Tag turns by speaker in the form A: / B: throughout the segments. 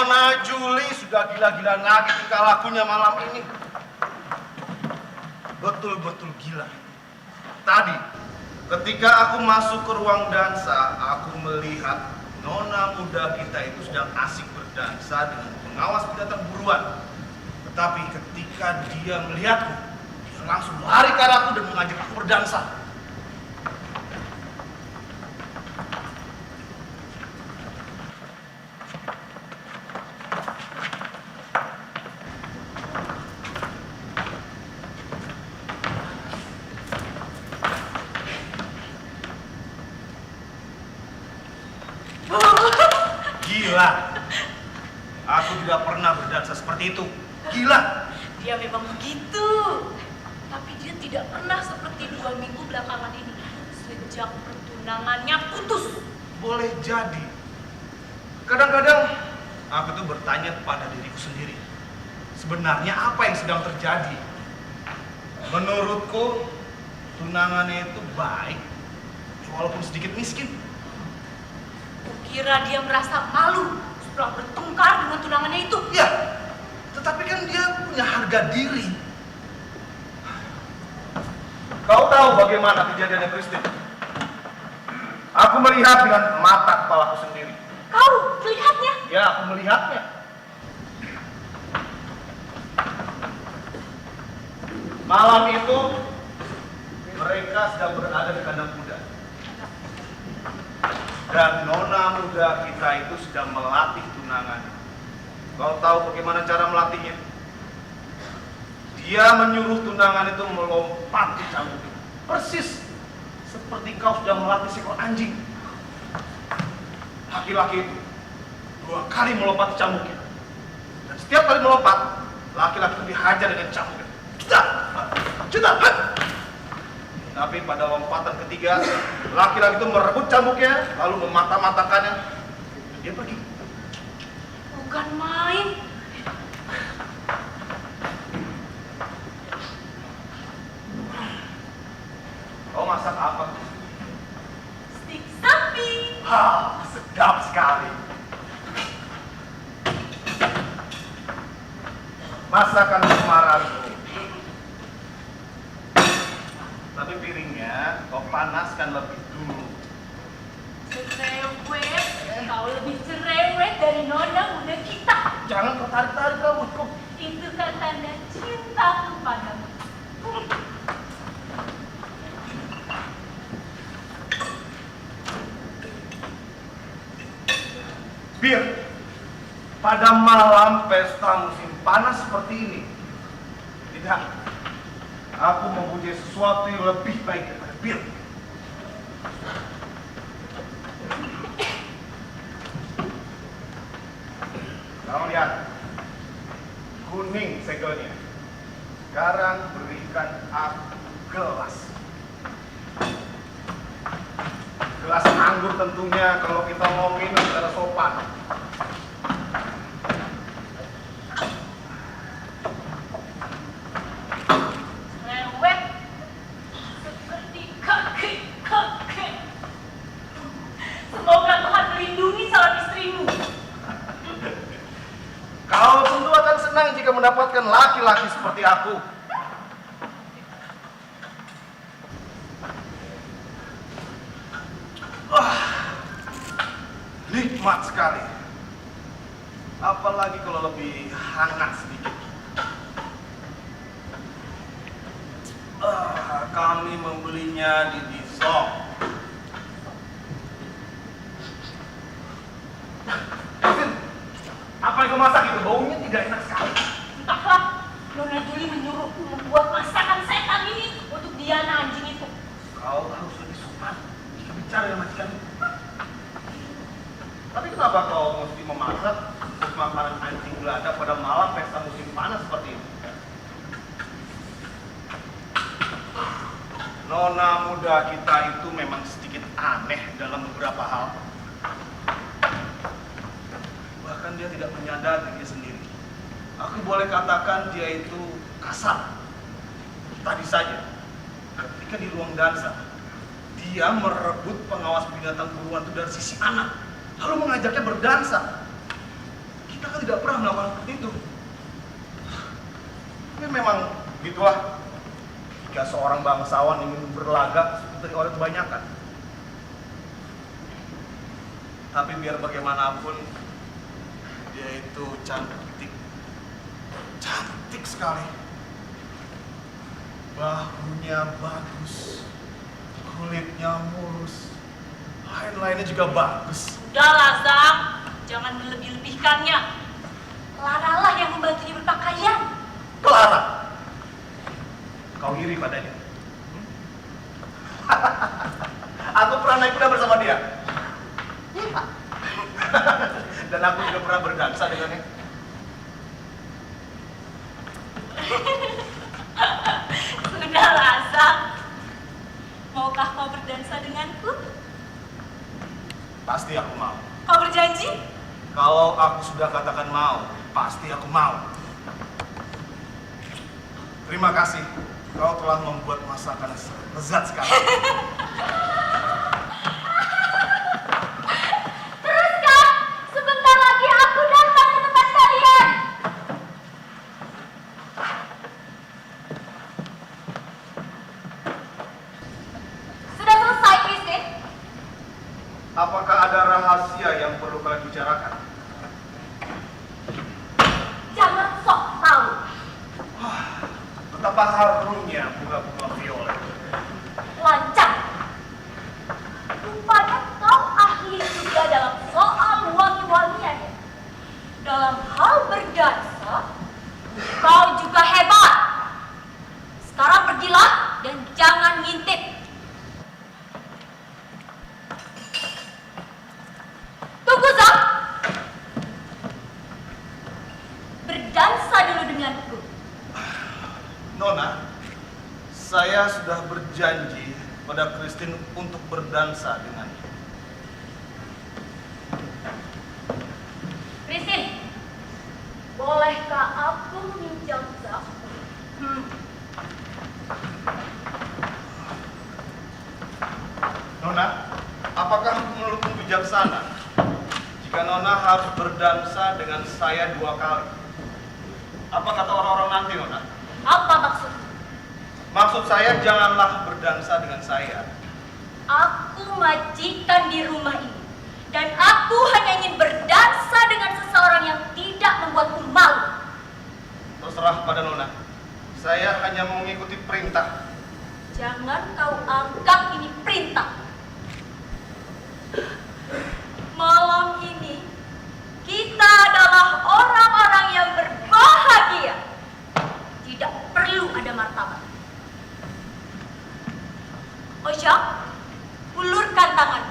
A: Nona Juli sudah gila-gilaan lagi tingkah lakunya malam ini. Betul-betul gila. Tadi, ketika aku masuk ke ruang dansa, aku melihat nona muda kita itu sedang asik berdansa dengan pengawas binatang buruan. Tetapi ketika dia melihatku, dia langsung lari ke arahku dan mengajak aku berdansa. Gila. Aku tidak pernah berdansa seperti itu. Gila.
B: Dia memang begitu. Tapi dia tidak pernah seperti 2 minggu belakangan ini. Sejak pertunangannya putus.
A: Boleh jadi. Kadang-kadang aku tuh bertanya kepada diriku sendiri. Sebenarnya apa yang sedang terjadi? Menurutku, tunangannya itu baik. Walaupun sedikit miskin.
B: Kukira dia merasa malu setelah bertengkar dengan tunangannya itu.
A: Ya, tetapi kan dia punya harga diri. Kau tahu bagaimana kejadiannya Christine? Aku melihat dengan mata kepalaku sendiri.
B: Kau melihatnya?
A: Ya, aku melihatnya. Malam itu mereka sedang berada di kandang kuda. Dan nona muda kita itu sedang melatih tunangan. Kau tahu bagaimana cara melatihnya? Dia menyuruh tunangan itu melompat di cambuk. Persis seperti kau sedang melatih seekor anjing. Laki-laki itu 2 kali melompat di cambuknya. Dan setiap kali melompat, laki-laki itu dihajar dengan cambuknya. Cetak! Tapi pada lompatan ketiga, laki-laki itu merebut cambuknya, lalu memata-matakannya. Dia pergi.
B: Bukan main.
A: Kau masak apa?
B: Stik sapi.
A: Sedap sekali. Masakan kemarahanku. Tapi piringnya kau panaskan lebih dulu.
B: Cerewet. Kau lebih cerewet dari nona muda kita.
A: Jangan kau tarik-tarik rambutku.
B: Itu kan tanda cintaku padamu.
A: Bir, pada malam pesta musim panas seperti ini, tidak, aku mempunyai sesuatu yang lebih baik daripada bir. Kau lihat, kuning segelnya. Sekarang berikan aku gelas. Gelas anggur tentunya kalau kita mau minum secara sopan.
B: Cerewet. Seperti kaki. Semoga Tuhan melindungi calon istrimu.
A: Kau tentu akan senang jika mendapatkan laki-laki seperti aku. Nikmat sekali. Apalagi kalau lebih hangat sedikit. Kami membelinya di Dizok. Apa yang kau masak itu? Baunya tidak enak sekali.
B: Entahlah, Nona Juli menyuruhku membuat masakan setan ini untuk Diana anjing itu.
A: Kau harus lebih sopan jika bicara dengan majikan. Tapi kenapa kau mesti memasak untuk makanan anjing Belanda pada malam pesta musim panas seperti ini? Nona muda kita itu memang sedikit aneh dalam beberapa hal. Bahkan dia tidak menyadari dirinya sendiri. Aku boleh katakan dia itu kasar. Tadi saja, ketika di ruang dansa, dia merebut pengawas binatang buruan itu dari sisi anak, lalu mengajaknya berdansa. Kita kan tidak pernah melakukan seperti itu. Tapi memang gitulah. Jika seorang bangsawan ingin berlagak seperti orang kebanyakan. Tapi biar bagaimanapun, dia itu cantik. Cantik sekali. Bahunya bagus. Kulitnya mulus. Lain-lainnya juga bagus.
B: Udahlah, Zak. Jangan melebih-lebihkannya. Laralah yang membantunya berpakaian.
A: Clara, kau iri padanya. Aku pernah naik kuda bersama dia. Dan aku juga pernah berdansa dengannya.
B: Sudahlah, Zak. Maukah kau berdansa denganku?
A: Pasti aku mau.
B: Kau berjanji?
A: Kalau aku sudah katakan mau, pasti aku mau. Terima kasih, kau telah membuat masakan lezat sekali.
B: Terus, Kak, sebentar lagi aku datang ke tempat kalian. Sudah selesai, Christine?
A: Apakah ada rahasia yang perlu kalian bicarakan?
B: Jangan sok tahu.
A: Betapa harumnya bunga-bunga violet.
B: Lancang. Rupanya kau ahli juga dalam soal wangi-wangian ya. Dalam hal berdansa, kau juga hebat. Sekarang pergilah dan jangan ngintip. Tunggu, Zak. Berdansa dulu denganku.
A: Nona, saya sudah berjanji pada Christine untuk berdansa dengannya.
B: Christine, bolehkah aku meminjam Zak?
A: Nona, apakah menurutmu bijaksana jika Nona harus berdansa dengan saya 2 kali? Apa kata orang-orang nanti, Nona?
B: Apa maksudmu?
A: Maksud saya janganlah berdansa dengan saya.
B: Aku majikan di rumah ini. Dan aku hanya ingin berdansa dengan seseorang yang tidak membuatku malu.
A: Terserah pada Nona. Saya hanya mengikuti perintah.
B: Jangan kau anggap ini perintah. Malam ini, kita adalah orang-orang yang berbahagia. Tidak perlu ada martabat. Osha, ulurkan tangan.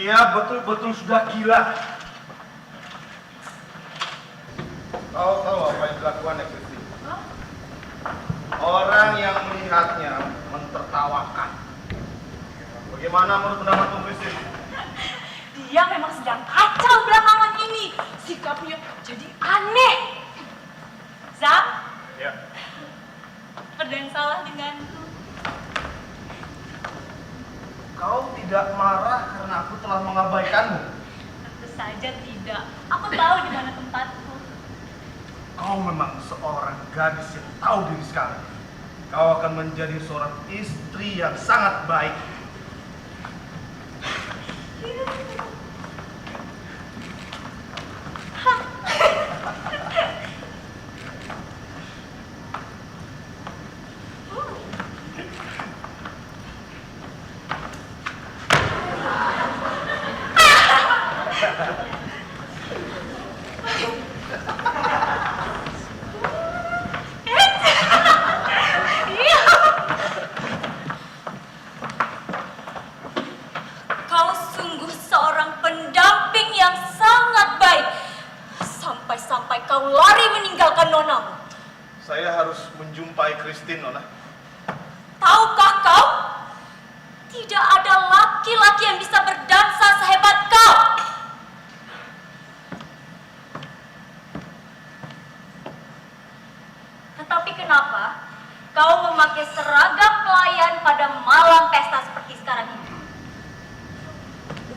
A: Dia betul-betul sudah gila. Kau tahu apa yang dilakukannya, Kristi? Orang yang melihatnya mentertawakan. Bagaimana menurut pendapatmu, Kristi?
B: Dia memang sedang kacau belakangan ini. Sikapnya jadi aneh. Zam,
A: Ya.
B: ada yang salah denganku.
A: Kau tidak marah karena aku telah mengabaikanmu.
B: Tentu saja tidak. Aku tahu di mana tempatku.
A: Kau memang seorang gadis yang tahu diri sekali. Kau akan menjadi seorang istri yang sangat baik.
B: Kau sungguh seorang pendamping yang sangat baik. Sampai-sampai kau lari meninggalkan nonamu.
A: Saya harus menjumpai Christine, Nona.
B: Tahukah kau? Tidak ada laki-laki yang bisa berdansa sehebat kau. Tetapi kenapa kau memakai seragam pelayan pada malam pesta seperti sekarang ini?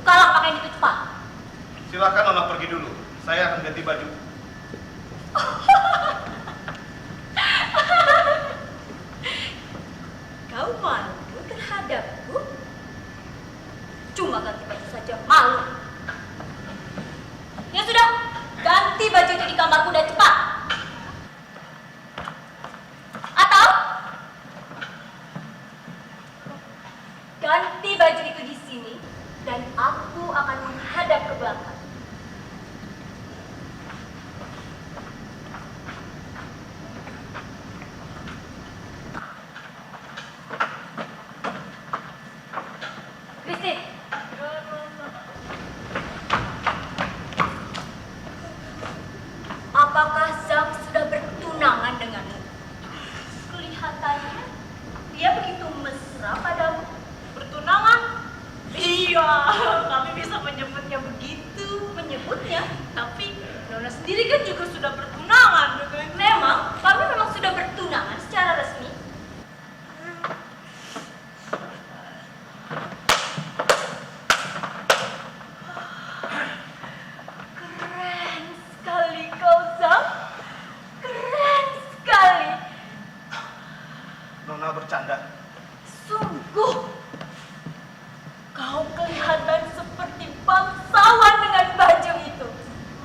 B: Bukalah pakaian itu cepat.
A: Silakan Nona pergi dulu. Saya akan ganti baju.
B: Kau malu terhadapku? Cuma ganti baju saja malu. Ya sudah, ganti baju itu di kamarku dan cepat. Atau ganti baju itu di sini dan aku akan menghadap ke belakang. Christine. Apakah Zam sudah bertunangan denganmu? Kelihatannya dia begitu mesra padamu. Bertunangan? Iya, kami bisa menyebutnya begitu. Menyebutnya? Tapi Nona sendiri kan juga sudah bertunangan. Memang, kami memang sudah bertunangan secara resmi. Keren sekali kau, Zam. Keren sekali.
A: Nona bercanda.
B: Sungguh, kau kelihatan seperti bangsawan dengan baju itu.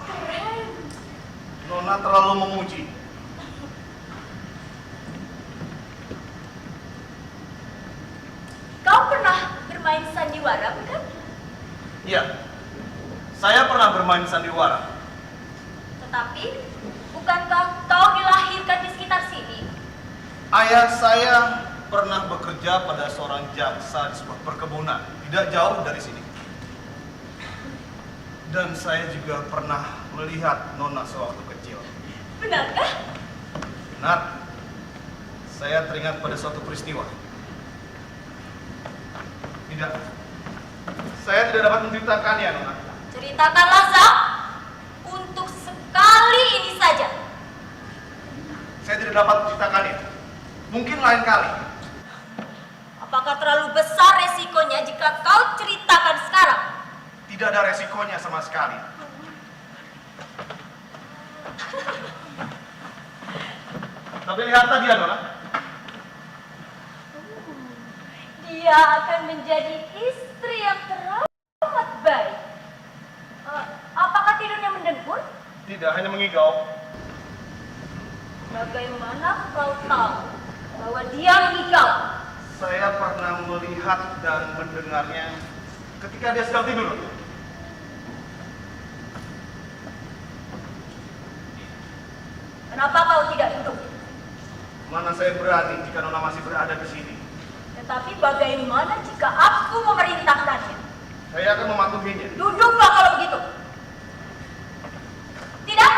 B: Keren.
A: Nona terlalu memuji.
B: Kau pernah bermain sandiwara, bukan?
A: Iya. Saya pernah bermain sandiwara.
B: Tetapi, bukankah kau dilahirkan di sekitar sini?
A: Ayah saya pernah bekerja pada seorang jaksa di sebuah perkebunan, tidak jauh dari sini. Dan saya juga pernah melihat Nona sewaktu kecil.
B: Benarkah?
A: Benar. Saya teringat pada suatu peristiwa. Tidak. Saya tidak dapat menceritakannya, Nona.
B: Ceritakanlah, Zam. Untuk sekali ini saja.
A: Saya tidak dapat menceritakannya. Mungkin lain kali.
B: Apakah terlalu besar resikonya jika kau ceritakan sekarang?
A: Tidak ada resikonya sama sekali. Tapi lihatlah dia, Nona.
B: Dia akan menjadi istri yang teramat baik. Apakah tidurnya mendengkur?
A: Tidak, hanya mengigau.
B: Bagaimana kau tahu bahwa dia mengigau?
A: Saya pernah melihat dan mendengarnya ketika dia sedang tidur.
B: Kenapa kau tidak duduk?
A: Mana saya berani jika Nona masih berada di sini.
B: Tetapi bagaimana jika aku memerintahkannya?
A: Saya akan mematuhinya.
B: Duduklah kalau begitu. Tidak?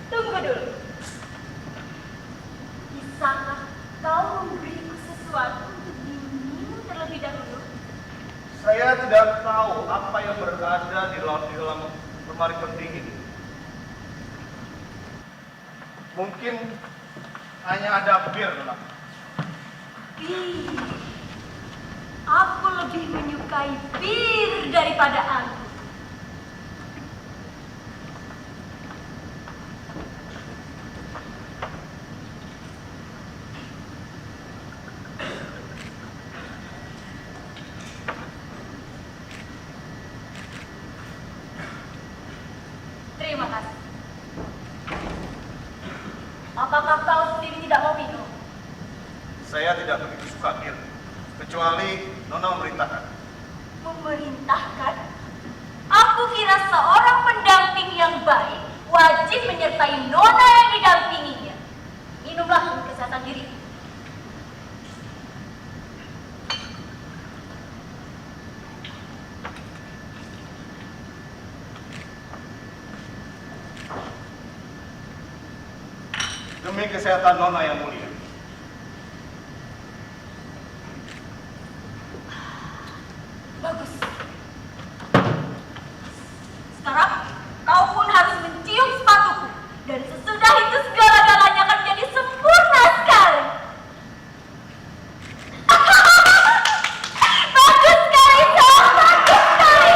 B: Tunggu dulu. Bisakah kau memberiku sesuatu untuk diminum terlebih dahulu?
A: Saya tidak tahu apa yang berada di dalam lemari penting ini. Mungkin hanya ada bir, Nona.
B: Bir. Aku lebih menyukai bir daripada anggur. Terima kasih. Apakah kau sendiri tidak mau minum?
A: Saya tidak begitu suka bir, kecuali Nona memerintahkan.
B: Memerintahkan? Aku kira seorang pendamping yang baik wajib menyertai nona yang didampinginya. Minumlah untuk kesehatan diri.
A: Demi kesehatan Nona yang mulia.
B: Bagus. Sekarang kau pun harus mencium sepatuku. Dan sesudah itu segala-galanya akan menjadi sempurna sekali. Bagus sekali, Sam. Bagus sekali.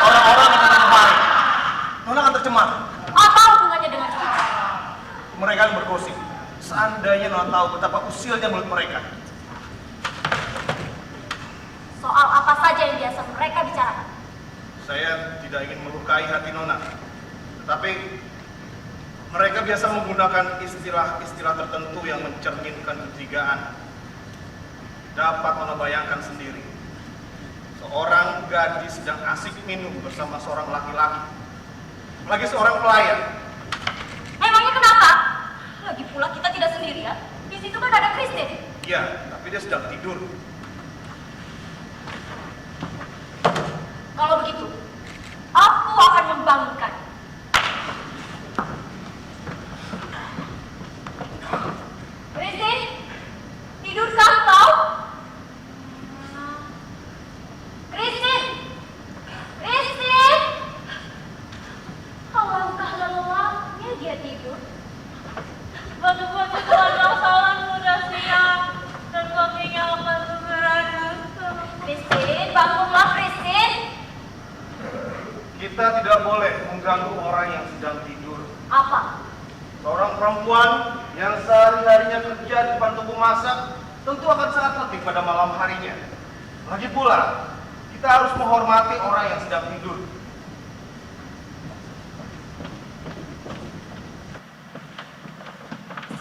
A: Orang-orang yang datang kemari. Nona akan tercemar.
B: Apa hubungannya dengan itu?
A: Mereka yang bergosip. Seandainya Nona tahu betapa usilnya mulut mereka.
B: Soal apa saja yang biasa mereka bicarakan?
A: Saya tidak ingin melukai hati Nona. Tetapi mereka biasa menggunakan istilah-istilah tertentu yang mencerminkan ketigaan. Dapat Nona bayangkan sendiri. Seorang gadis sedang asik minum bersama seorang laki-laki. Lagi seorang pelayan.
B: Emangnya kenapa? Lagi pula kita tidak sendirian. Di situ kan ada Kristen.
A: Iya, tapi dia sedang tidur.
B: Kalau begitu, aku akan membangunkan. Kristen, tidurkah kau? Kristen, Kristen. Alangkah lelapnya dia tidur.
C: Batu-batu keluarga salam sudah siap dan kakinya akan segera datang.
B: Kristen, bangunlah Kristen.
A: Kita tidak boleh mengganggu orang yang sedang tidur.
B: Apa?
A: Seorang perempuan yang sehari-harinya kerja di depan toko masak tentu akan sangat letih pada malam harinya. Lagi pula, kita harus menghormati orang yang sedang tidur.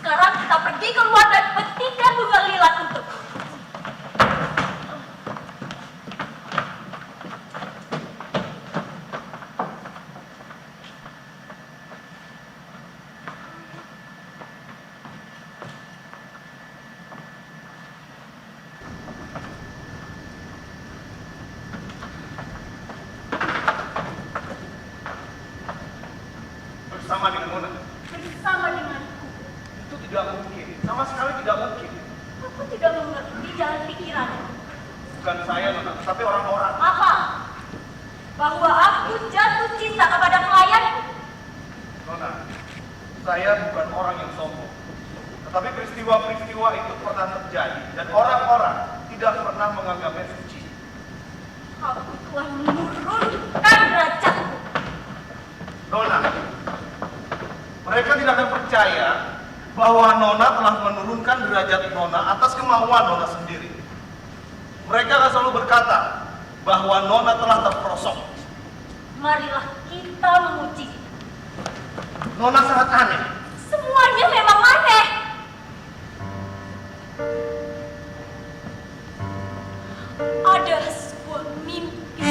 B: Sekarang kita pergi keluar dan petikkan bunga lilat untukku.
A: Bersama dengan Nona.
B: Bersama denganku.
A: Itu tidak mungkin. Sama sekali tidak mungkin.
B: Aku tidak mengerti jalan pikiran.
A: Bukan saya, Nona, tapi orang-orang.
B: Apa? Bahwa aku jatuh cinta kepada pelayanku.
A: Nona, saya bukan orang yang sombong. Tetapi peristiwa-peristiwa itu pernah terjadi dan orang-orang tidak pernah menganggapnya suci.
B: Aku telah menurunkan derajatku.
A: Nona, mereka tidak akan percaya bahwa Nona telah menurunkan derajat Nona atas kemauan Nona sendiri. Mereka akan selalu berkata bahwa Nona telah terperosok.
B: Marilah kita menguji.
A: Nona sangat aneh.
B: Semuanya memang aneh. Ada sebuah mimpi.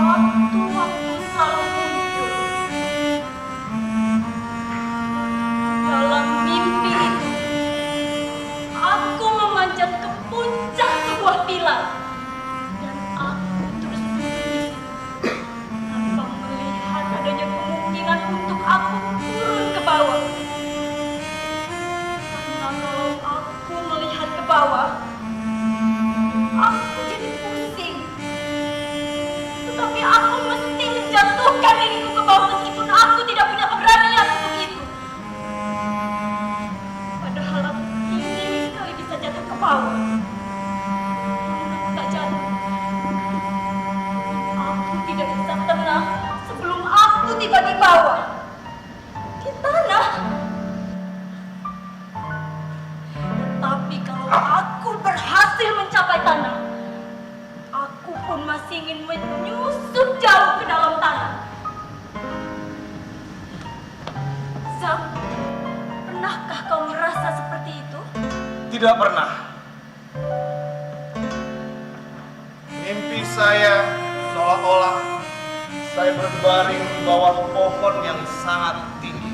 B: Waktu-waktu selalu muncul. Dalam mimpi tiba di bawah, di tanah. Tapi kalau aku berhasil mencapai tanah, aku pun masih ingin menyusup jauh ke dalam tanah. Zak, pernahkah kau merasa seperti itu?
A: Tidak pernah. Mimpi saya seolah-olah saya berbaring di bawah pohon yang sangat tinggi.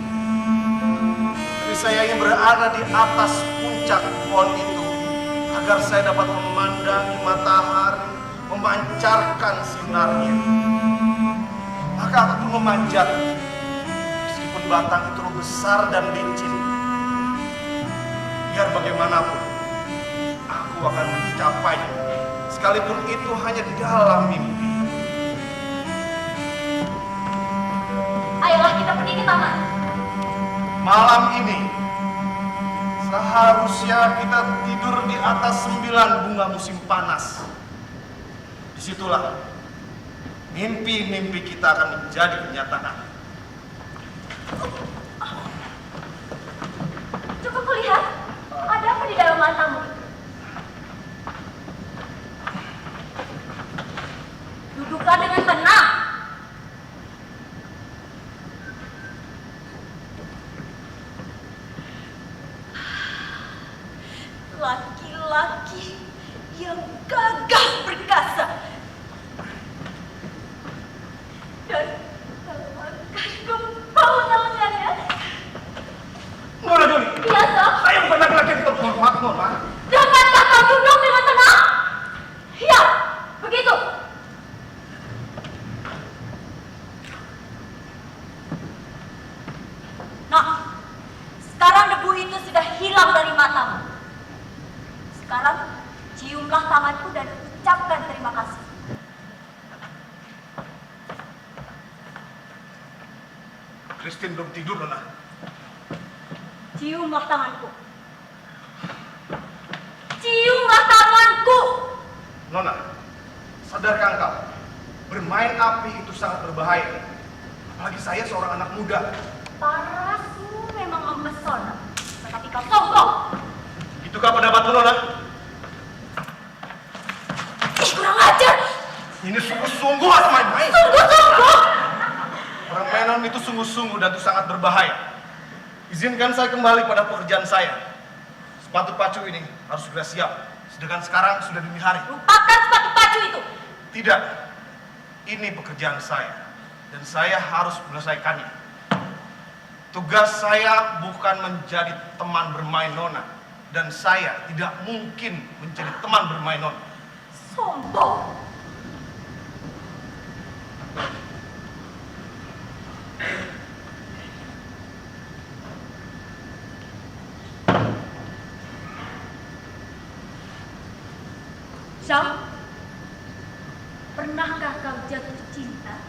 A: Jadi saya ingin berada di atas puncak pohon itu agar saya dapat memandangi matahari memancarkan sinarnya. Maka aku pun memanjat, meskipun batang itu besar dan licin. Biar bagaimanapun, aku akan mencapainya, sekalipun itu hanya di dalam mimpi.
B: Ayolah kita pergi ke taman.
A: Malam ini, seharusnya kita tidur di atas 9 bunga musim panas. Disitulah mimpi-mimpi kita akan menjadi kenyataan.
B: Coba kulihat, ada apa di dalam matamu? Duduklah dengan tenang. Laki-laki yang gagah perkasa. Dan kalau akan gempal lengannya.
A: Nona Juli,
B: Biasa.
A: saya bukan laki-laki yang terhormat, Nona.
B: Jangankah kau duduk dengan tenang? Ya, begitu. Nah, sekarang debu itu sudah hilang dari matamu. Sekarang ciumlah tanganku dan ucapkan terima kasih.
A: Christine belum tidur, Nona.
B: Ciumlah tanganku. Ciumlah tanganku.
A: Nona, sadarkah engkau? Bermain api itu sangat berbahaya. Apalagi saya seorang anak muda.
B: Parasmu memang mempesona, tetapi kau sombong.
A: Itukah pendapatmu, Nona?
B: Ih, kurang ajar.
A: Ini sungguh-sungguh harus main-main.
B: Sungguh-sungguh.
A: Permainan itu sungguh-sungguh dan itu sangat berbahaya. Izinkan saya kembali pada pekerjaan saya. Sepatu pacu ini harus segera siap. Sedangkan sekarang sudah dini hari.
B: Lupakan sepatu pacu itu.
A: Tidak. Ini pekerjaan saya. Dan saya harus menyelesaikannya. Tugas saya bukan menjadi teman bermain Nona. Dan saya tidak mungkin menjadi teman bermain Nona.
B: Sombong. Zhang, pernahkah kau jatuh cinta?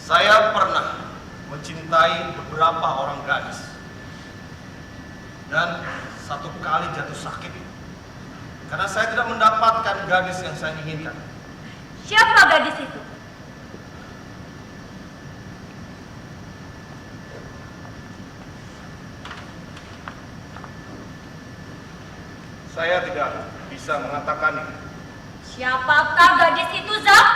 A: Saya pernah mencintai beberapa orang gadis. Dan satu kali jatuh sakit. Karena saya tidak mendapatkan gadis yang saya inginkan.
B: Siapa gadis itu?
A: Saya tidak bisa mengatakannya.
B: Siapakah gadis itu, Zhang?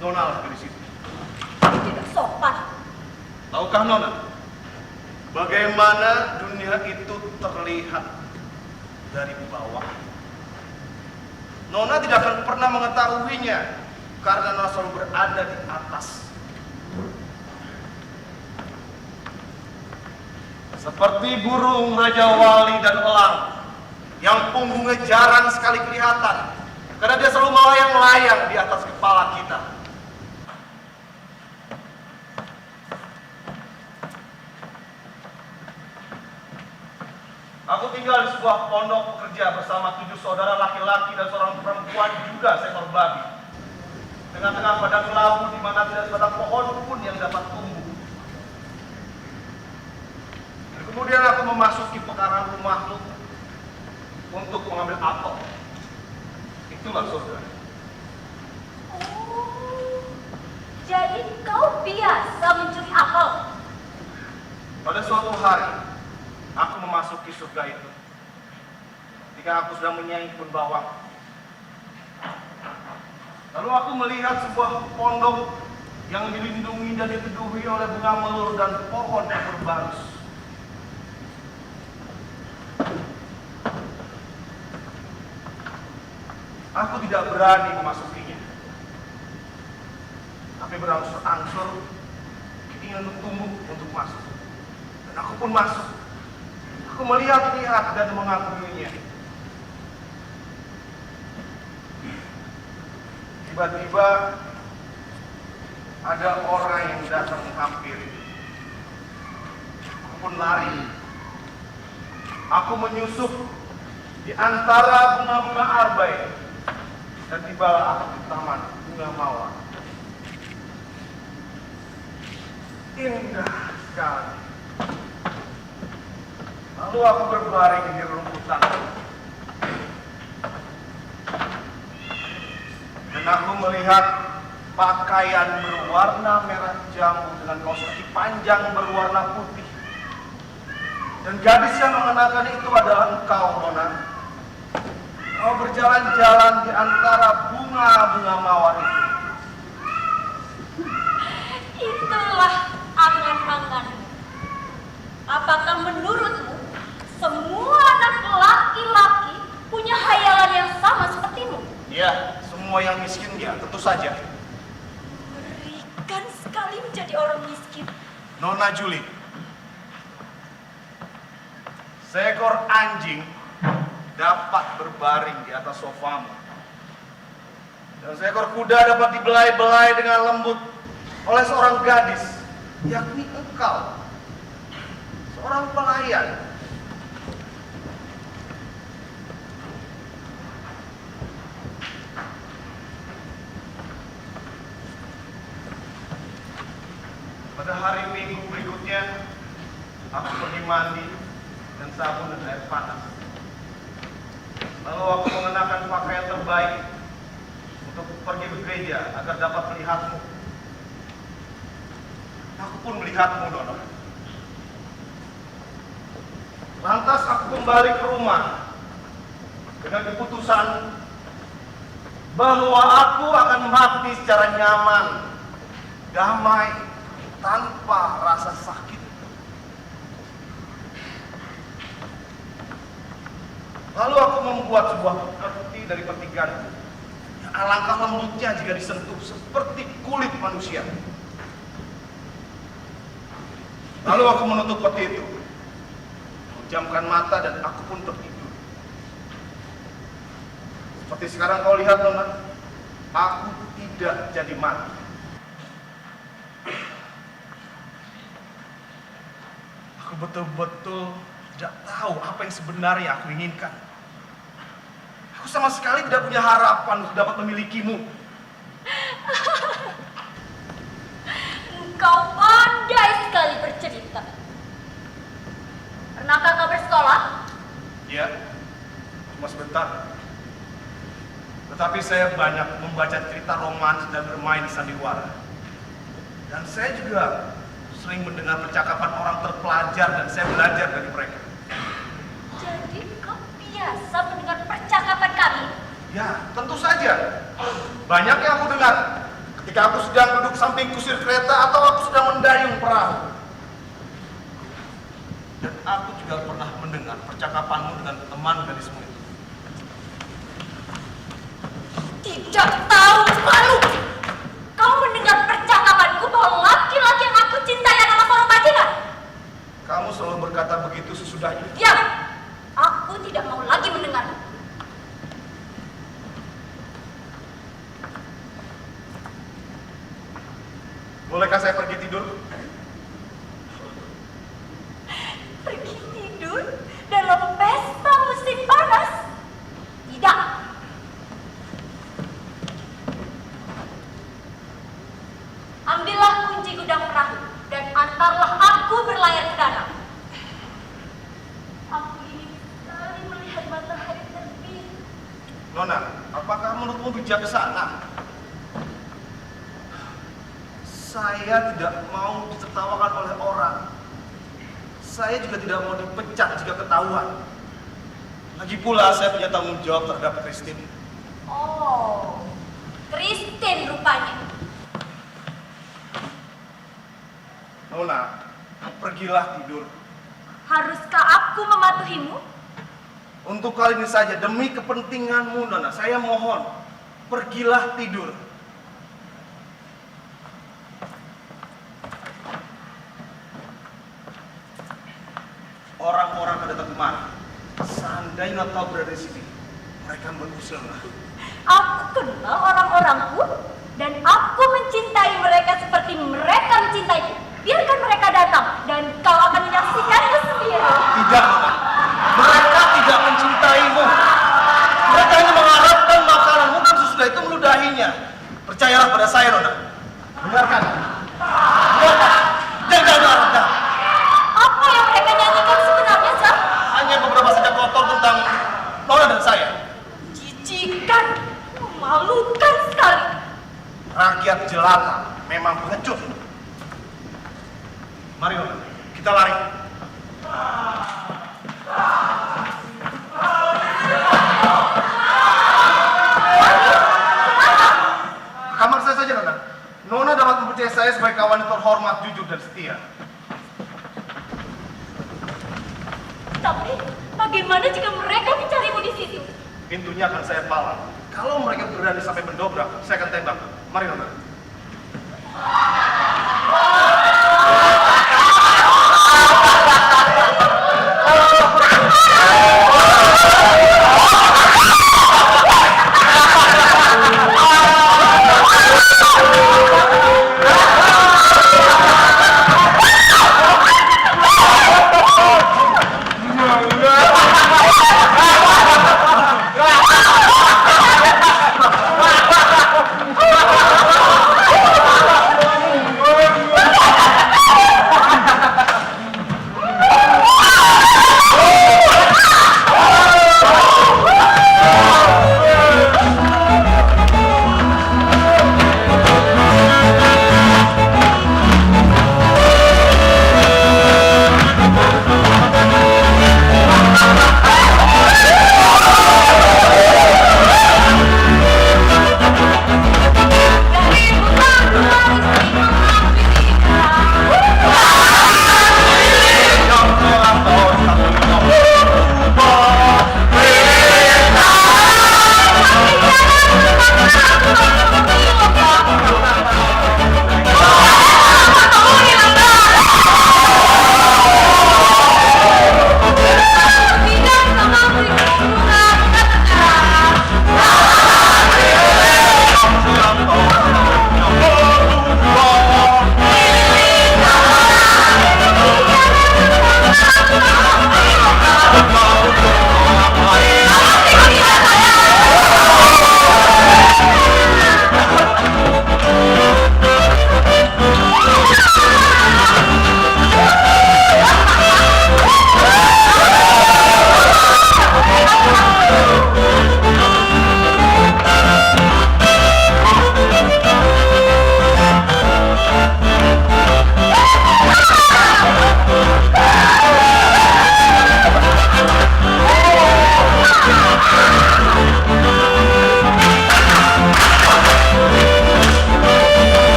A: Nona lah di situ.
B: Tidak sopan.
A: Tahukah Nona, bagaimana dunia itu terlihat dari bawah? Nona tidak akan pernah mengetahuinya karena Nona selalu berada di atas. Seperti burung Raja Wali dan elang yang punggungnya jarang sekali kelihatan karena dia selalu melayang-layang di atas kepala kita. Aku tinggal di sebuah pondok pekerja bersama 7 saudara laki-laki dan seorang perempuan juga seekor babi. Tengah-tengah padang labu di mana tidak sebatang pohon pun yang dapat tumbuh. memasuki pekarangan rumahmu untuk mengambil apel. Itulah surga.
B: Oh, jadi kau biasa mencuri apel?
A: Pada suatu hari, aku memasuki surga itu. Ketika aku sedang menyaingkan bawang, lalu aku melihat sebuah pondok yang dilindungi dan diteduhi oleh bunga melur dan pohon yang berbarus. Aku tidak berani memasukinya, tapi berangsur-angsur keinginan tumbuh untuk masuk. Dan aku pun masuk. Aku melihat-lihat dan mengaguminya. Tiba-tiba ada orang yang datang menghampiri. Aku pun lari. Aku menyusup di antara bunga-bunga arbai dan tibalah aku di taman bunga mawar. Indah sekali. Lalu aku berbaring di rumputan. Dan aku melihat pakaian berwarna merah jambu dengan kaos kaki panjang berwarna putih. Dan gadis yang mengenakan itu adalah engkau, Nona. Kau berjalan-jalan di antara bunga-bunga mawar itu.
B: Itulah angan-anganmu. Apakah menurutmu semua anak laki-laki punya hayalan yang sama sepertimu?
A: Ya, semua yang miskin ya, tentu saja.
B: Mengerikan sekali menjadi orang miskin.
A: Nona Julie, seekor anjing dapat berbaring di atas sofamu. Dan seekor kuda dapat dibelai-belai dengan lembut oleh seorang gadis, yakni engkau, seorang pelayan. Pada hari Minggu berikutnya, aku pergi mandi dan sabun dan air panas. Lalu aku mengenakan pakaian terbaik untuk pergi ke gereja agar dapat melihatmu. Aku pun melihatmu, Nona. Lantas aku kembali ke rumah dengan keputusan bahwa aku akan mati secara nyaman, damai, tanpa rasa sakit. Lalu aku membuat sebuah peti dari peti gandum yang alangkah lembutnya jika disentuh seperti kulit manusia. Lalu aku menutup peti itu, menjamkan mata dan aku pun tertidur. Seperti sekarang kau lihat, Nona, aku tidak jadi mati. Aku betul-betul tidak tahu apa yang sebenarnya aku inginkan. Aku sama sekali tidak punya harapan untuk dapat memilikimu.
B: Engkau pandai sekali bercerita. Pernahkah kau bersekolah?
A: Ya, cuma sebentar. Tetapi saya banyak membaca cerita romans dan bermain sandiwara. Dan saya juga sering mendengar percakapan orang terpelajar dan saya belajar dari mereka.
B: Jadi kau biasa mendengar percakapan kami?
A: Ya, tentu saja. Banyak yang aku dengar ketika aku sedang duduk samping kusir kereta atau aku sedang mendayung perahu. Dan aku juga pernah mendengar percakapanmu dengan teman gadismu itu.
B: Tidak tahu malu. Kau mendengar percakapanku bahwa laki-laki yang aku cintai adalah seorang bajingan.
A: Kamu selalu berkata begitu sesudahnya.
B: Diam. Aku tidak mau lagi mendengar.
A: Bolehkah saya pergi tidur?
B: Pergi tidur dalam pesta musim panas? Tidak. Ambillah kunci gudang perahu dan antarlah aku berlayar ke danau.
A: kebijaksanaan. Saya tidak mau ditertawakan oleh orang. Saya juga tidak mau dipecat jika ketahuan. Lagi pula saya punya tanggung jawab terhadap Christine.
B: Oh, Christine rupanya.
A: Nona, pergilah tidur.
B: Haruskah aku mematuhimu?
A: Untuk kali ini saja, demi kepentinganmu, Nona, saya mohon, pergilah tidur. Orang-orang pada datang kemari. Seandainya kau berada di sini, mereka mengusir.
B: Aku kenal orang-orangku dan aku mencintai mereka seperti mereka mencintaiku. Biarkan mereka datang dan kau akan menyaksikannya sendiri.
A: Tidak, Nona. Mereka tidak mencintaimu. Mereka hanya mengharapkan makananmu dan sesudah itu meludahinya. Percayalah pada saya, Nona. Dengarkan. Dengarkan. Jangan harapkan.
B: Apa yang mereka nyanyikan sebenarnya, Sam?
A: Hanya beberapa saja kotor tentang Nona dan saya.
B: Jijikan, memalukan sekali.
A: Rakyat jelata memang pengecut. Mari, Nona. Kita lari. Kamar saya saja, Nona. Nona dapat mempercayai saya sebagai kawan yang terhormat, jujur, dan setia.
B: Tapi bagaimana jika mereka mencarimu di situ?
A: Pintunya akan saya palang. Kalau mereka berani sampai mendobrak, saya akan tembak. Mari, Nona.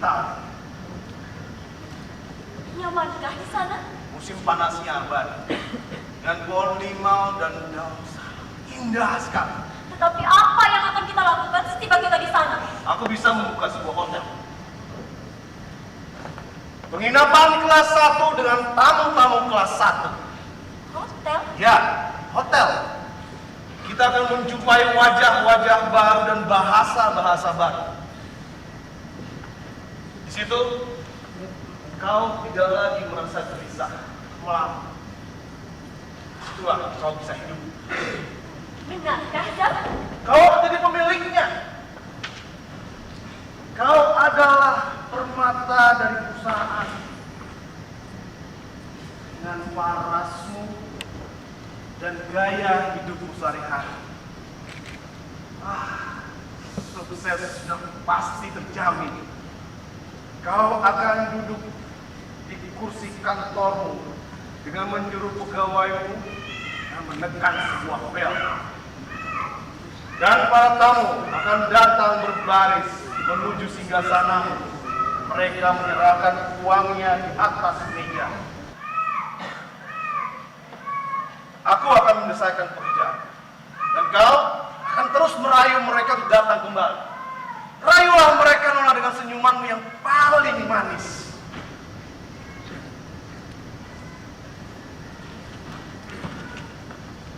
A: Itali.
B: Nyamankah di sana?
A: Musim panasnya abadi. Dan Bournemouth dan daun salam. Indah sekali.
B: Tetapi apa yang akan kita lakukan setiba kita di sana?
A: Aku bisa membuka sebuah hotel. Penginapan kelas 1 dengan tamu-tamu kelas 1.
B: Hotel?
A: Ya, hotel. Kita akan menjumpai wajah-wajah baru dan bahasa-bahasa baru. Di situ, kau tidak lagi merasa gelisah, malam. Itulah kau bisa hidup.
B: Benarkah, Zak?
A: Kau menjadi pemiliknya. Kau adalah permata dari perusahaan. Dengan parasmu dan gaya hidupmu sehari-hari. Sukses sudah pasti terjamin. Kau akan duduk di kursi kantormu dengan menyuruh pegawaimu dan menekan sebuah bel. Dan para tamu akan datang berbaris menuju singgasanamu. Mereka menyerahkan uangnya di atas meja. Aku akan menyelesaikan pekerjaan. Dan kau akan terus merayu mereka untuk datang kembali. Rayulah mereka, Nona, dengan senyumanmu yang paling manis.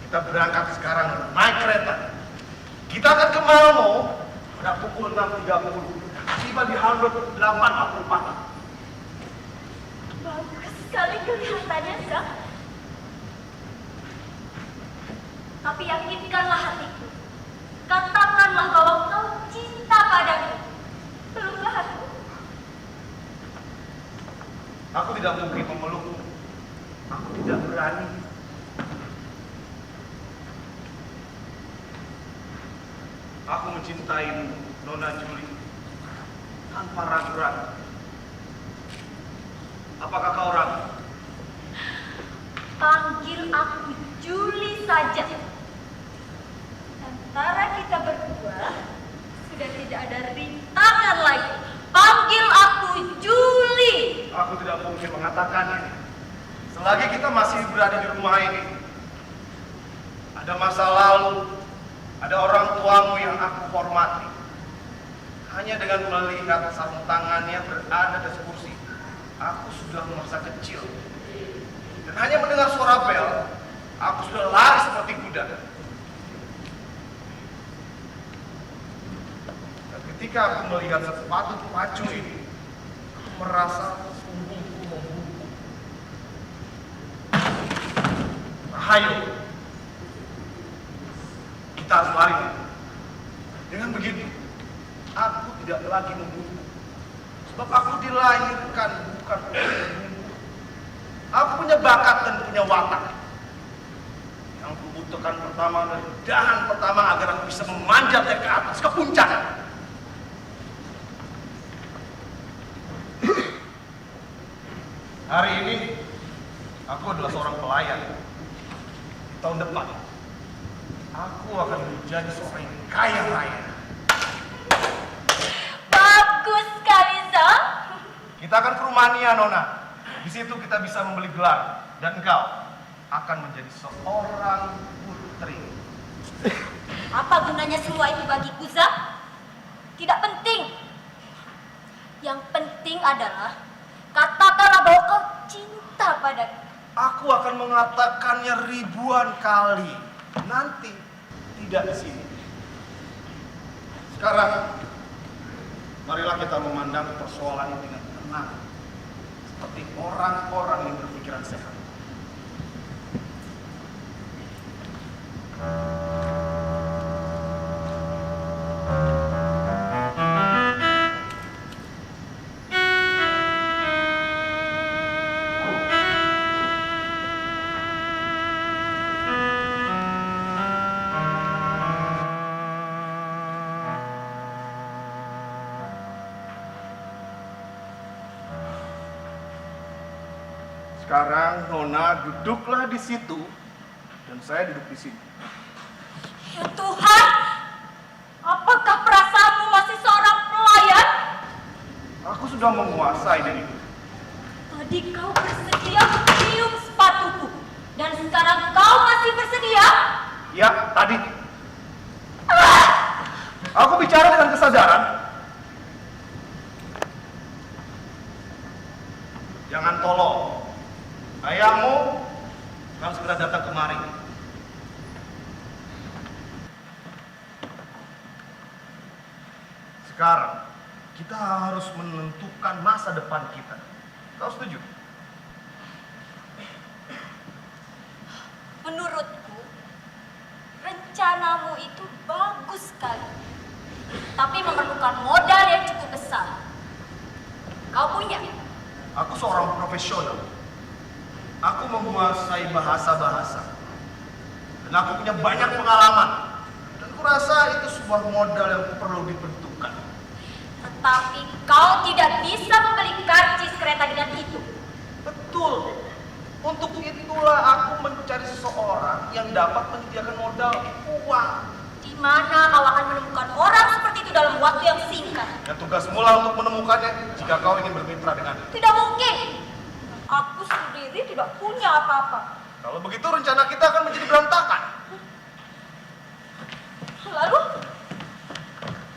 A: Kita berangkat sekarang naik kereta. Kita akan ke Malmo pada pukul 6.30. Tiba di Hamburg 8.44.
B: Bagus sekali kelihatannya, Zak. Tapi yakinkanlah hatiku. Katakanlah bahwa kau cinta padaku. Peluklah aku.
A: Aku tidak mungkin memelukmu. Aku tidak berani. Aku mencintaimu, Nona Julie, tanpa ragu-ragu. Apakah kau ragu?
B: Panggil aku Julie saja. Antara kita berdua sudah tidak ada rintangan lagi. Panggil aku Julie.
A: Aku tidak mungkin mengatakannya. Selagi kita masih berada di rumah ini, ada masa lalu, ada orang tuamu yang aku hormati. Hanya dengan melihat sarung tangannya berada di kursi, aku sudah merasa kecil. Dan hanya mendengar suara bel, aku sudah lari seperti kuda. Dan ketika aku melihat sepatu pacu ini, aku merasa punggungku membungkuk. Ayo, kita harus lari. Dengan begitu, aku tidak lagi membungkuk. Sebab aku dilahirkan bukan untuk membungkuk. Aku punya bakat dan punya watak. Yang kubutuhkan pertama dari dahan pertama agar aku bisa memanjat dari ke atas, ke puncak. Hari ini, aku adalah seorang pelayan. Di tahun depan, aku akan menjadi seorang yang kaya raya.
B: Bagus sekali, Zak.
A: Kita akan ke Rumania, Nona. Di situ kita bisa membeli gelar. Dan engkau akan menjadi seorang putri.
B: Apa gunanya semua itu bagiku, Zak? Tidak penting. Yang penting adalah katakanlah bahwa kau cinta padaku.
A: Aku akan mengatakannya ribuan kali. Nanti tidak di sini. Sekarang, marilah kita memandang persoalan ini dengan tenang. Seperti orang-orang yang berpikiran sehat. Sekarang Nona duduklah di situ dan saya duduk di sini.
B: Ya Tuhan, apakah perasaanmu masih seorang pelayan?
A: Aku sudah menguasai diriku.
B: Tadi kau bersedia mencium sepatuku, dan sekarang kau masih bersedia?
A: Ya, tadi. Aku bicara dengan kesadaran. Jangan tolong. Ayahmu akan segera datang kemari. Sekarang, kita harus menentukan masa depan kita. Kau setuju?
B: Menurutku, rencanamu itu bagus sekali. Tapi memerlukan modal yang cukup besar. Kau punya?
A: Aku seorang profesional. Aku menguasai bahasa-bahasa. Dan aku punya banyak pengalaman. Dan kurasa itu sebuah modal yang perlu diperlukan.
B: Tetapi kau tidak bisa membeli karcis kereta dengan itu.
A: Betul. Untuk itulah aku mencari seseorang yang dapat menyediakan modal uang.
B: Di mana kau akan menemukan orang seperti itu dalam waktu yang singkat?
A: Dan tugas mula untuk menemukannya jika kau ingin bermitra dengannya.
B: Tidak mungkin. Aku sendiri tidak punya apa-apa.
A: Kalau begitu rencana kita akan menjadi berantakan.
B: Lalu?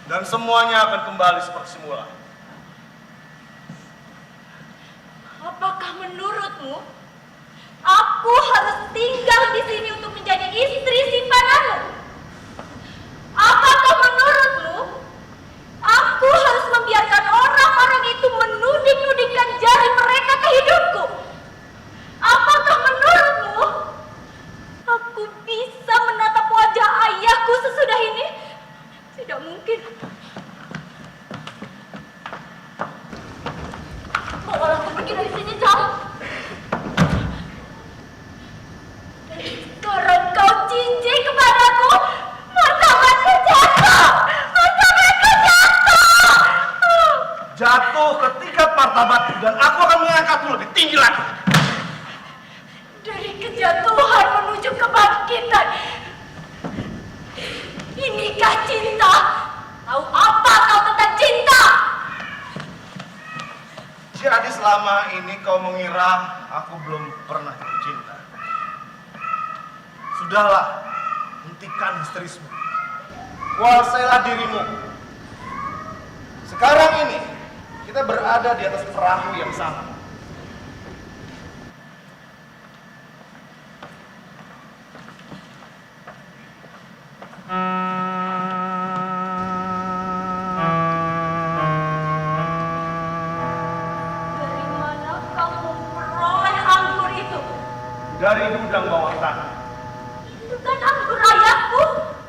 A: Dan semuanya akan kembali seperti semula.
B: Apakah menurutmu aku harus tinggal di sini untuk menjadi istri simpananmu? Apakah menurutmu aku harus membiarkan orang-orang itu menuding-nudingkan jari mereka ke hidupku? Apakah menurutmu aku bisa menatap wajah ayahku sesudah ini? Tidak mungkin. Bawalah aku pergi dari sini jauh. Sekarang kau cincin kepadaku. Martabatku jatuh. Martabatku jatuh.
A: Jatuh ke tingkat martabatku dan aku akan mengangkatmu lebih tinggi lagi.
B: Dari kejatuhan menuju kebangkitan. Inikah cinta? Tahu apa kau tentang cinta?
A: Jadi selama ini kau mengira aku belum pernah jatuh cinta. Sudahlah, hentikan histerismu. Kuasailah dirimu. Sekarang ini, kita berada di atas perahu yang sama.
B: Dari mana kamu memperoleh anggur itu?
A: Dari gudang bawah tanah.
B: Itu kan anggur ayahku.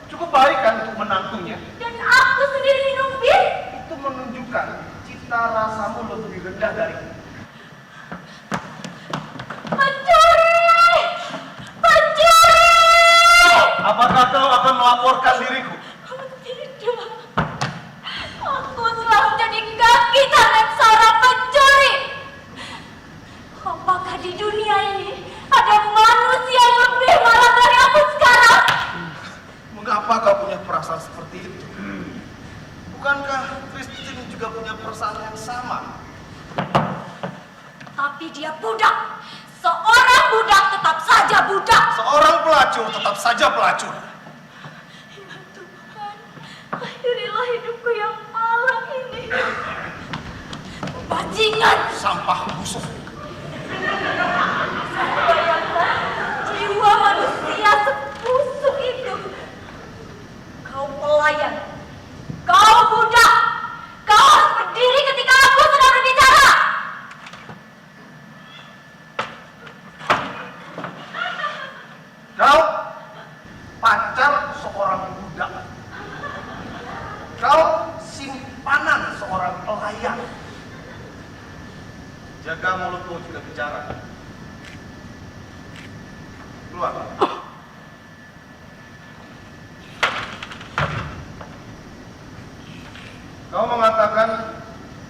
A: Cukup baik kan untuk menantunya.
B: Dan aku sendiri minum bir.
A: Itu menunjukkan cita rasamu lebih rendah dari
B: Pencuri! Pencuri!
A: Apakah kau akan melaporkan diriku?
B: Tidak. Aku telah menjadi kaki tangan seorang pencuri. Apakah di dunia ini ada manusia yang lebih malang dari aku sekarang?
A: Mengapa kau punya perasaan seperti itu? Bukankah Christine juga punya perasaan yang sama?
B: Tapi dia budak. Seorang budak tetap saja budak.
A: Seorang pelacur tetap saja pelacur.
B: Ya Tuhan, akhirilah hidupku yang malang ini. Bajingan.
A: Sampah busuk.
B: Bayangkan jiwa manusia sebusuk itu. Kau pelayan. Kau budak. Kau harus berdiri ketika aku sedang berbicara.
A: Kau pacar seorang budak. Kau simpanan seorang pelayan. Jaga mulutmu jika bicara. Keluar. Kau mengatakan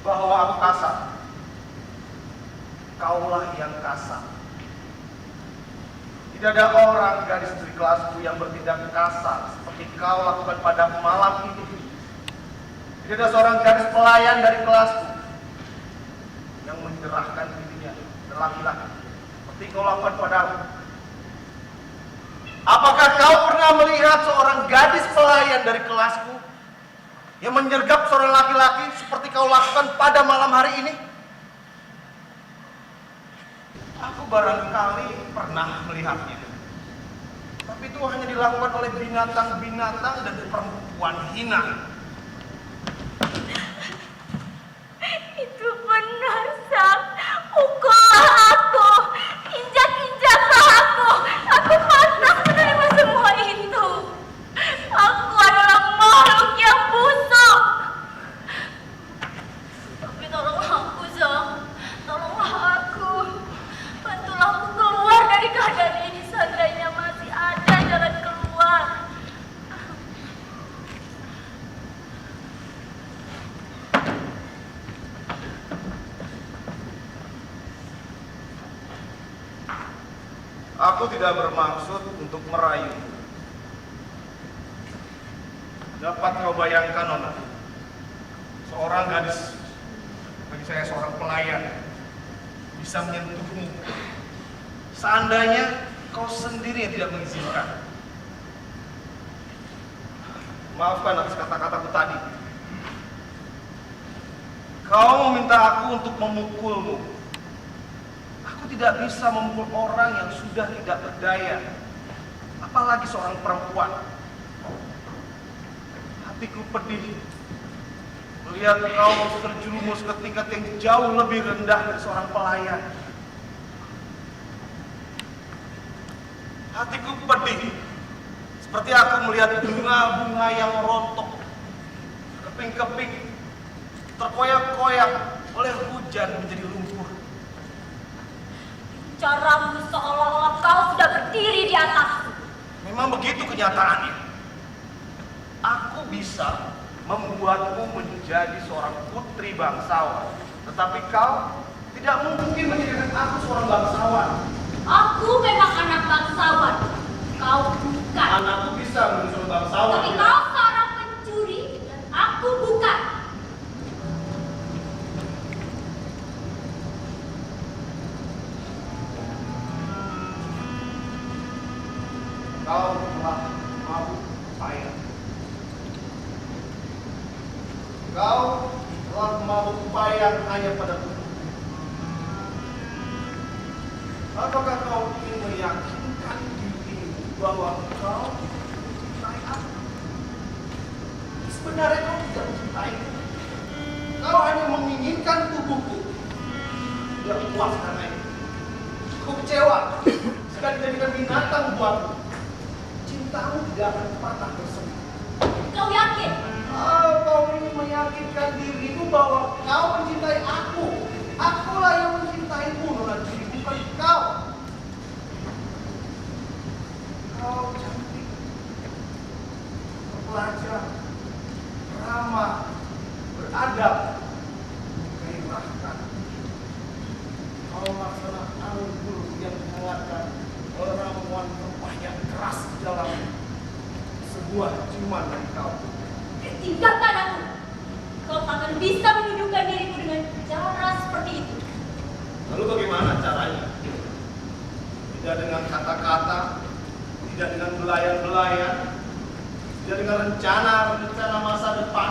A: bahwa aku kasar. Kaulah yang kasar. Tidak ada orang gadis dari kelasku yang bertindak kasar seperti kau lakukan pada malam itu. Tidak ada seorang gadis pelayan dari kelasku menyerahkan dirinya ke laki-laki seperti kau lakukan padaku. Apakah kau pernah melihat seorang gadis pelayan dari kelasku yang menyergap seorang laki-laki seperti kau lakukan pada malam hari ini? Aku barangkali pernah melihatnya. Tapi itu hanya dilakukan oleh binatang-binatang dan perempuan hina.
B: Itu benar, Sam. Pukullah aku, injak-injaklah aku. Aku pantas menerima semua itu. Aku adalah makhluk yang busuk. Tapi tolonglah aku, Sam. Tolonglah aku. Bantulah aku keluar dari keadaan ini. Seandainya masih ada jalan keluar.
A: Aku tidak bermaksud untuk merayu. Dapat kau bayangkan, Nona? Seorang gadis, bagi saya seorang pelayan, bisa menyentuhmu. Seandainya kau sendiri yang tidak mengizinkan. Maafkan atas kata-kataku tadi. Kau meminta aku untuk memukulmu. Aku tidak bisa memukul orang yang sudah tidak berdaya, apalagi seorang perempuan. Hatiku pedih melihat kau terjerumus ke tingkat yang jauh lebih rendah dari seorang pelayan. Hatiku pedih seperti aku melihat bunga-bunga yang rontok, keping-keping, terkoyak-koyak oleh hujan menjadi lumpur.
B: Caramu seolah-olah kau sudah berdiri di atasku.
A: Memang begitu kenyataannya. Aku bisa membuatmu menjadi seorang putri bangsawan, tetapi kau tidak mungkin menjadikan aku seorang bangsawan.
B: Aku memang anak bangsawan. Kau bukan.
A: Anakku bisa menjadi seorang bangsawan.
B: Tapi kau seorang pencuri dan aku bukan.
A: Kau telah mabuk payah. Kau telah mabuk payah hanya pada tubuh. Apakah kau ingin meyakinkan dirimu bahwa kau mencintai aku? Sebenarnya kau tidak mencintaiku. Kau hanya menginginkan tubuhku. Tidak puas karena itu. Aku kecewa. Sekali jadikan binatang buatmu. Cintamu tidak akan patah bersemi.
B: Kau yakin?
A: Kau ingin meyakinkan dirimu bahwa kau mencintai aku. Akulah yang mencintaimu, Nona Juli, bukan kau. Kau cantik, terpelajar, ramah, beradab, gairahkan. Kau laksana anggur yang menghangatkan ramuan rempah yang keras di dalam sebuah ciuman dari kau.
B: Tinggalkan aku. Kau akan bisa menundukkan dirimu dengan cara seperti itu.
A: Lalu bagaimana caranya? Tidak dengan kata-kata, tidak dengan belayan-belayan, tidak dengan rencana masa depan.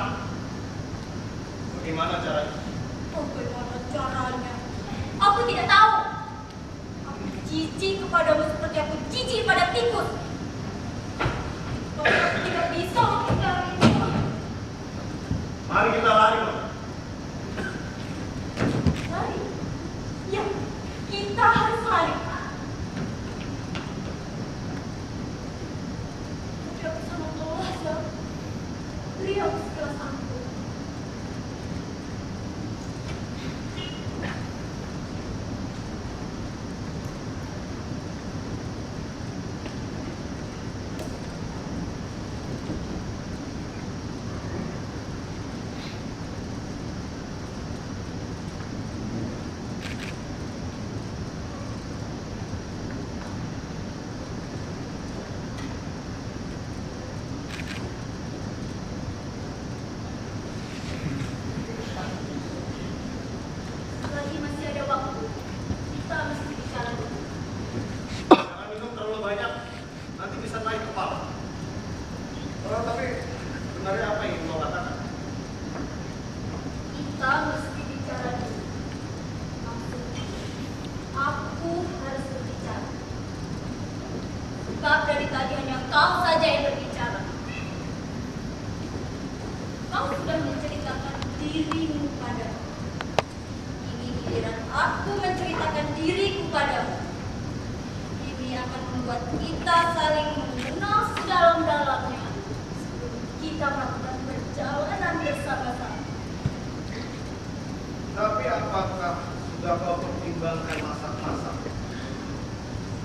A: Bagaimana caranya?
B: Bagaimana caranya? Aku tidak tahu. Aku jijik kepadamu seperti aku jijik pada tikus. Tapi aku tidak bisa menghindarimu.
A: Mari kita lari, Nona.
B: Lari? Ya, kita harus lari. Tapi aku sangat lelah, Sam. Beri aku segelas anggur. tadi hanya kau saja yang berbicara. Kau sudah menceritakan dirimu padaku. Ini giliran aku menceritakan diriku padamu. Ini akan membuat kita saling mengenal sedalam-dalamnya sebelum kita melakukan perjalanan bersama-sama.
A: Tapi apakah sudah kau pertimbangkan masak-masak?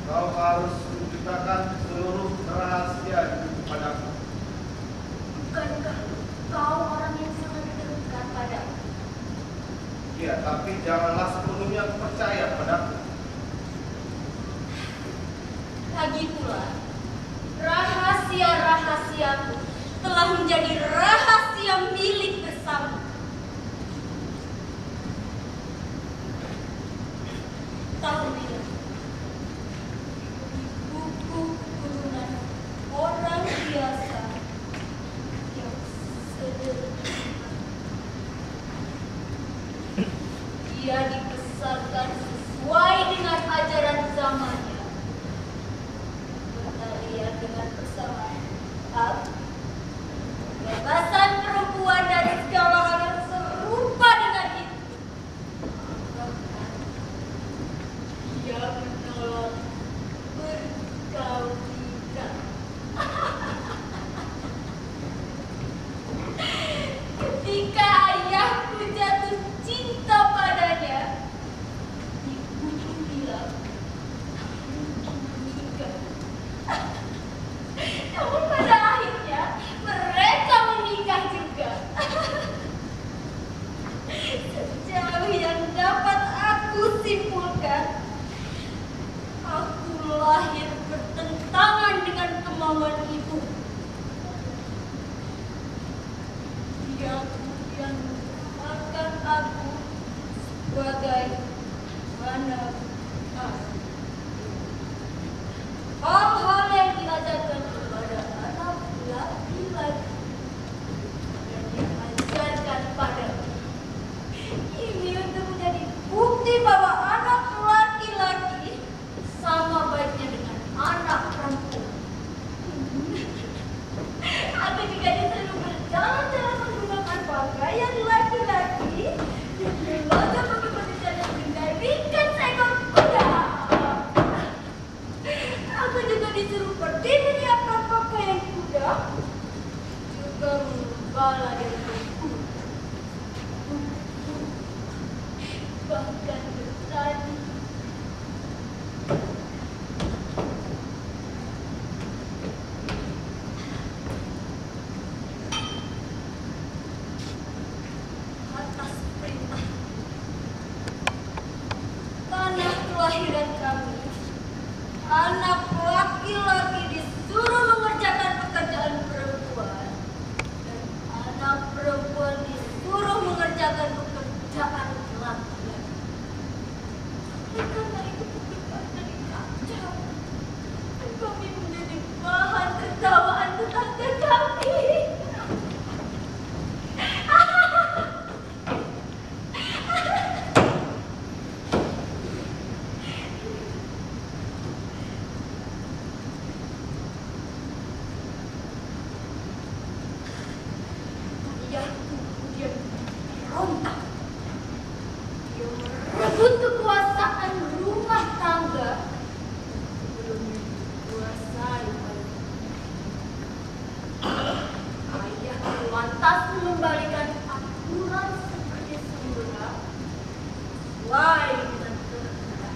A: Kau harus menceritakan seluruh rahasia itu kepadaku.
B: Bukankah kau orang yang sangat dekat padaku?
A: Ya, tapi janganlah sepenuhnya percaya padaku.
B: Lagi pula, rahasia-rahasiaku telah menjadi rahasia milik bersama. Tahu tidak? Buku keturunan orang biasa yang sederhana. Dia dibesarkan sesuai dengan ajaran zamannya. Bertalian dengan persamaan hak, kebebasan perempuan dari segala hal yang serupa dengan itu. Bahkan, dia menolak perkawinan. Ketika ayahku jatuh cinta padanya, ibuku bilang, menikah. Namun pada akhirnya mereka menikah juga. Sejauh yang dapat aku simpulkan, aku lahir bertentangan dengan kemauan ibu. Dia kemudian mengatakan aku sebagai anak asuh. Hal-hal yang diajarkan kepada anak laki-laki dan diajarkan padaku ini untuk menjadi bukti bahwa anak laki-laki sama baiknya dengan anak perempuan. Aku juga disuruh berjalan-jalan menggunakan pakaian laki-laki dan belajar bagaimana cara mengendalikan seekor kuda. Aku juga disuruh berdiri menyiapkan pakaian kuda, juga menggembala dari kuda. Bahkan bertani. Atas perintah tanah kelahiran kami, anak laki-laki disuruh mengerjakan pekerjaan perempuan dan anak perempuan disuruh mengerjakan pekerjaan laki-laki. Karena itu pekerjaan jadi kacau. Kami menjadi bahan tertawaan tetangga kami. Ayahku kemudian berontak. Dia merebut kekuasaan rumah tangga sebelum dikuasai oleh ayahku lantas mengembalikan aturan seperti semula sesuai dengan kehendak.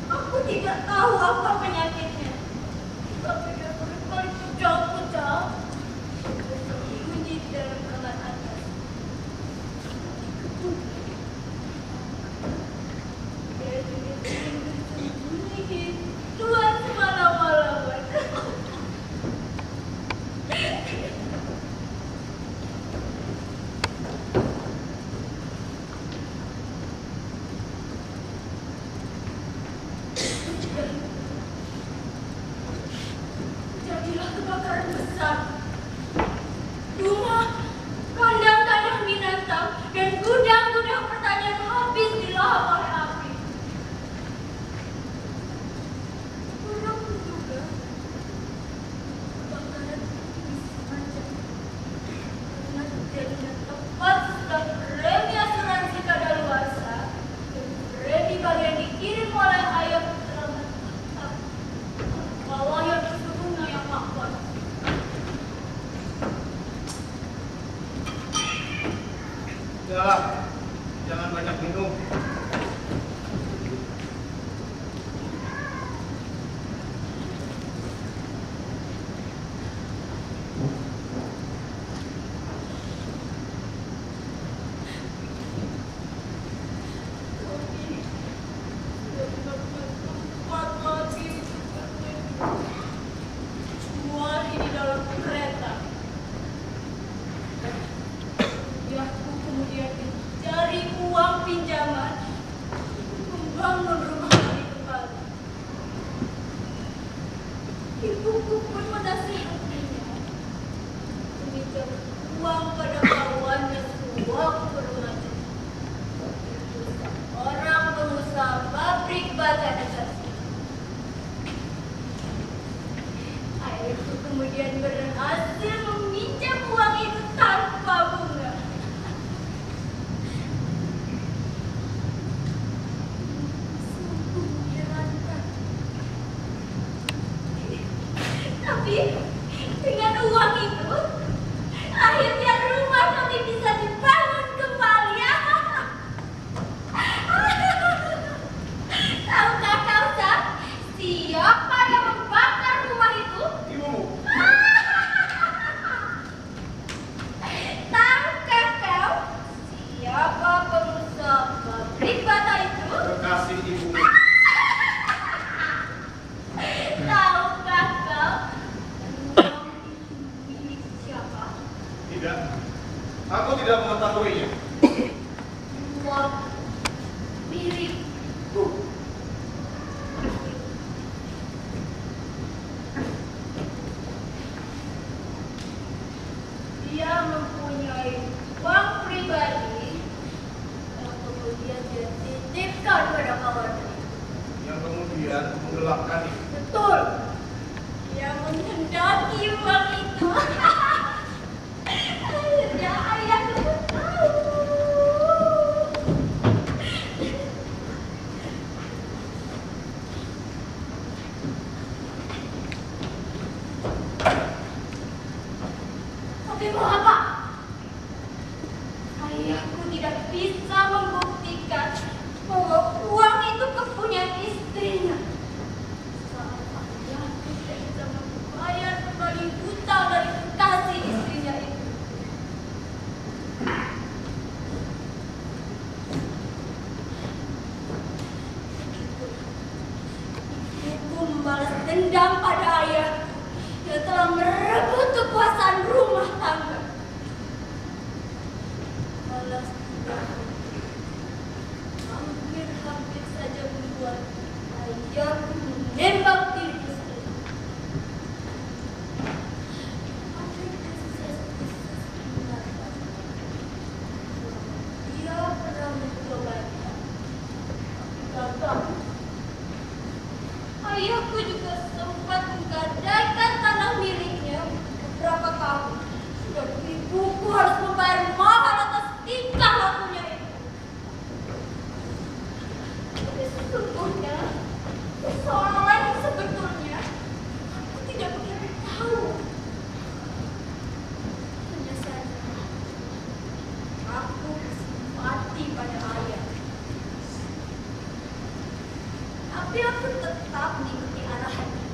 B: Aku tidak tahu apa penyakitnya. Tapi dia berkali kejang-kejang bersembunyi di dalam kamar atas. Dia juga sering bersembunyi di luar semalam-malaman.
A: banyak minum.
B: Kemudian mencari uang pinjaman, membangun rumah kami kembali. Ibuku pun menasihatinya, meminjam uang pada kawannya sewaktu remaja. Itu seorang pengusaha pabrik bata negasi. Ayahku kemudian berhasil meminjam uang itu tanpa bunga. Tapi dengan uang itu, akhirnya rumah kami bisa dibangun kembali. Tahukah kau, Sam, siapa yang membakar rumah itu?
A: Ibumu.
B: Tahukah kau siapa pengusaha pabrik bata itu?
A: Kekasih ibumu.
B: Tahukah kau uang itu milik siapa?
A: Tidak. Aku tidak mengetahuinya.
B: Uang milik dia mempunyai uang pribadi yang kemudian dia titipkan pada kawannya.
A: Yang kemudian menggelapkan itu.
B: Betul. Dia menghendaki uang itu. Akhirnya ayahku pun tahu. Tapi mau apa? Ayahku tidak bisa membuktikan bahwa uang itu kepunyaan istrinya. Saat ayahku tidak bisa membayar kembali hutang dari kekasih istrinya itu. Ibuku membalas dendam pada ayahku yang telah merebut kekuasaan rumah tangga. Balas dendam hampir saja membuat ayahku menembak diriku sendiri. Ada desas-desus mengatakan dia pernah mencobanya, tapi gagal. Ayahku juga sempat menggadaikan tanah miliknya beberapa tahun. Dan ibuku harus membayar mahal atas tingkah lakunya itu. Tapi sesungguhnya, seolah sebetulnya aku tidak begitu tahu. Hanya saja aku simpati pada ayah. Tapi aku tetap mengikuti arahannya.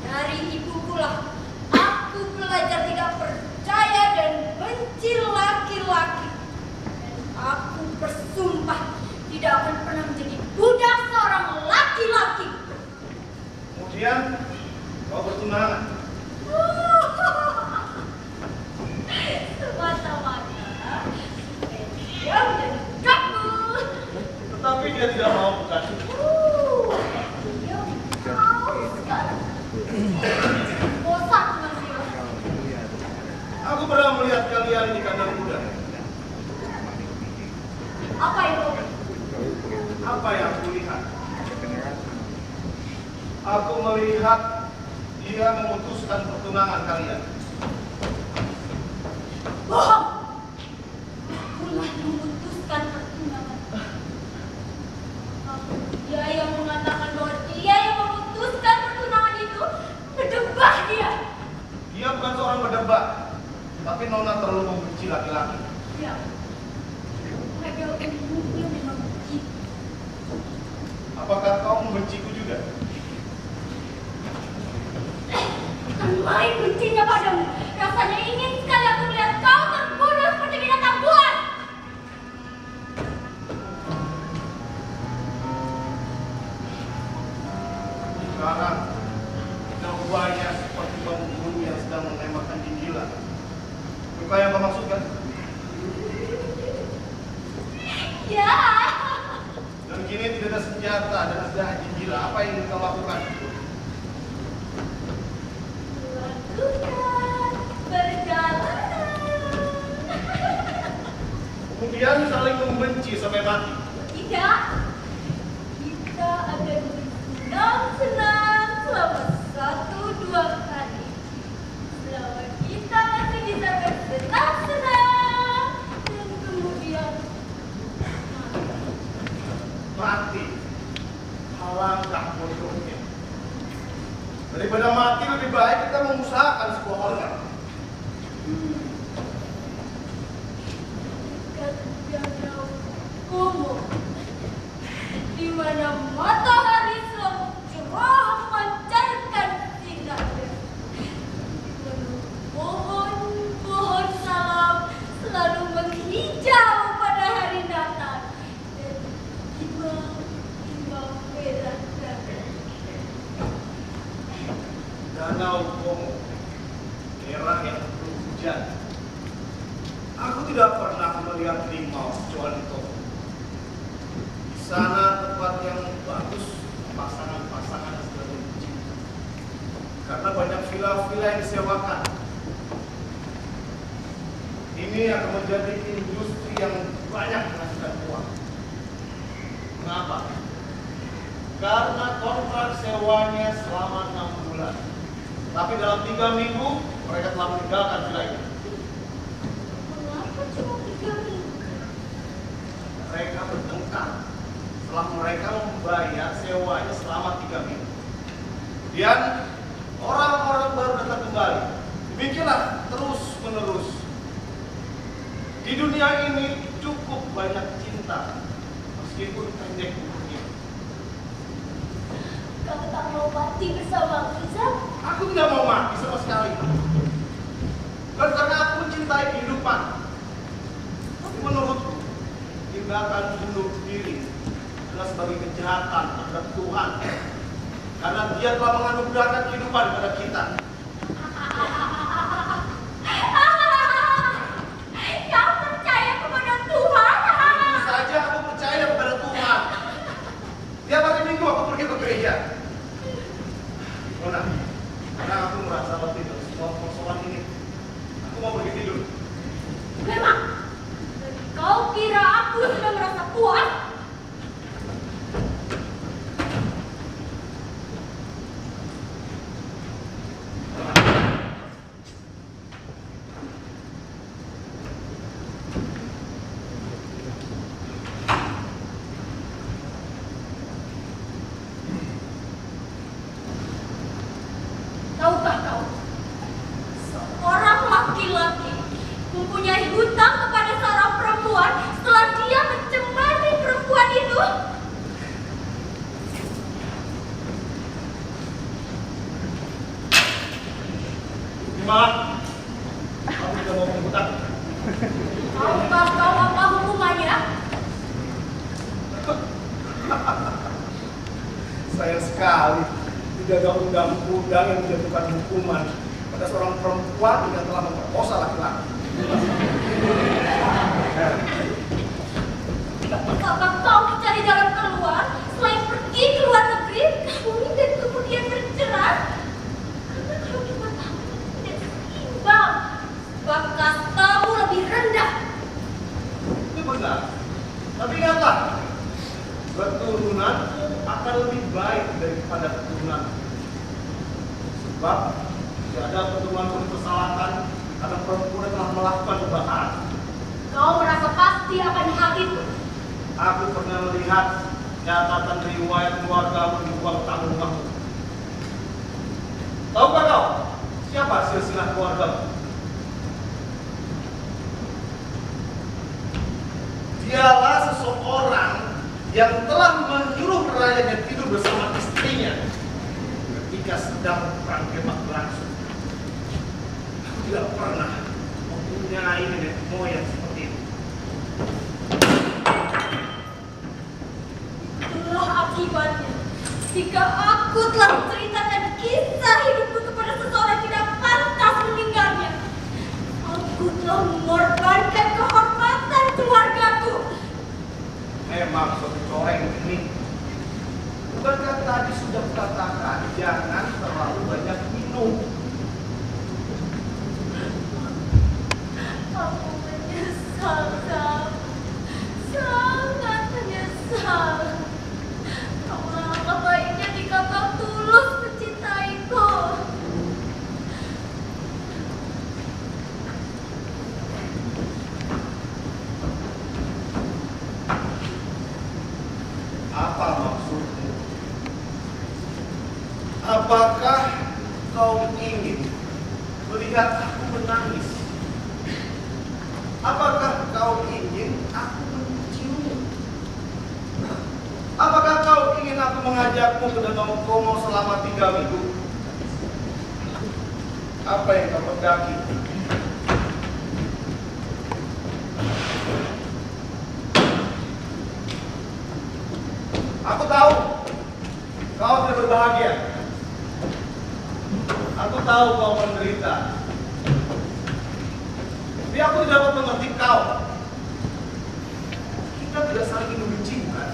B: Dari ibukulah aku belajar tidak percaya dan benci laki-laki. Dan aku bersumpah tidak akan pernah menjadi budak seorang laki-laki.
A: Kemudian kau bertunangan.
B: Semata-mata supaya dia menjadi budakku.
A: Tetapi dia tidak mau, bukan?
B: Dia mau sekarang. Bosan dengan dia.
A: Aku pernah melihat kalian di kandang kuda.
B: Apa itu?
A: Apa yang aku lihat? Aku melihat dia memutuskan pertunangan kalian.
B: Bohong. Akulah yang memutuskan pertunangan. Dia yang mengatakan bahwa dia yang memutuskan pertunangan itu berdebah dia.
A: Dia bukan seorang berdebak, tapi Nona terlalu membenci laki-laki.
B: Ya. Ya.
A: Dan kini tidak ada senjata dan sudah gila. Apa yang kau lakukan?
B: Lakukan perjalanan.
A: Kemudian saling membenci sampai mati.
B: Tidak. Kita akan bersenang-senang selama 1-2 hari. Selama kita masih bisa bersenang-senang dan kemudian
A: Mati. Alangkah bodohnya. Daripada mati lebih baik kita mengusahakan sebuah organ.
B: Danau Komo, di mana matahari selalu cerah memancarkan sinarnya. Pohon-pohon salam selalu menghijau pada hari Natal dan imam merah darah.
A: Danau Komo, daerah yang penuh hujan. Aku tidak pernah melihat rimau kecuali itu. Di sana tempat yang bagus, pasangan-pasangan sedang bercinta. Karena banyak villa-villa yang disewakan. Ini akan menjadi industri yang banyak menghasilkan uang. Mengapa? Karena kontrak sewanya selama 6 bulan. Tapi dalam 3 minggu mereka telah meninggalkan villa ini.
B: Mengapa cuma 3 minggu?
A: Mereka bertengkar setelah mereka membayar sewanya selama 3 minggu. Kemudian orang-orang baru datang kembali. Demikianlah terus menerus. Di dunia ini cukup banyak cinta, meskipun pendek umurnya.
B: Kau tak mau mati bersama Zam?
A: Aku tidak mau mati sama sekali. Dan karena aku mencintai kehidupan. Tapi menurutku, tindakan bunuh diri adalah sebagai kejahatan terhadap Tuhan. Karena Dia telah menganugerahkan kehidupan kepada kita.
B: Kau percaya kepada Tuhan?
A: Tentu saja aku percaya kepada Tuhan. Tiap hari Minggu aku pergi ke gereja. Nona, karena aku merasa letih dari semua persoalan ini. Aku mau pergi tidur.
B: Memang. Dan kau kira aku sudah merasa puas? Tahukah kau, seorang laki-laki mempunyai hutang kepada seorang perempuan setelah dia mencemari perempuan itu?
A: Maaf, aku tidak mau menghutang.
B: Tahukah kau apa hukumannya?
A: Sayang sekali, tidak ada undang-undang yang menjatuhkan hukuman pada seorang perempuan yang telah memperkosa laki-laki.
B: Apakah kau mencari jalan keluar selain pergi ke luar negeri, kawin dan kemudian bercerai? Karena kau cuma tahu tidak seimbang, sebab kastamu lebih rendah.
A: Itu benar. Tapi ingatlah, keturunanku akan lebih baik daripada keturunan. Sebab tidak ada keturunan pun dipersalahkan karena perempuan telah melakukan kebakaran.
B: Kau merasa pasti akan hal itu?
A: Aku pernah melihat catatan riwayat keluargamu di ruang tamu rumahmu. Tahukah kau siapa silsilah keluargamu? Dialah seseorang yang telah menyuruh rakyatnya tidur bersama istrinya ketika sedang perang tembak berlangsung. Aku tidak pernah mempunyai nenek moyang seperti itu.
B: Itulah akibatnya jika aku telah menceritakan kisah hidupku kepada seseorang yang tidak pantas meninggalnya. Aku telah mengorbankan kehormatan keluargaku.
A: Memang suatu coreng ini. Bukankah tadi sudah kukatakan jangan terlalu banyak minum?
B: Aku menyesal, Sam. Sangat menyesal. Kamu alangkah baiknya jika kau tulus mencintaiku.
A: Apa maksudmu? Apakah kau ingin melihat aku menangis? Apakah kau ingin aku menciummu? Apakah kau ingin aku mengajakmu ke Danau Komo selama 3 minggu? Apa yang kau pendaki? Aku tahu kau tidak berbahagia. Aku tahu kau menderita. Tapi aku tidak dapat mengerti kau. Kita tidak saling membenci, bukan?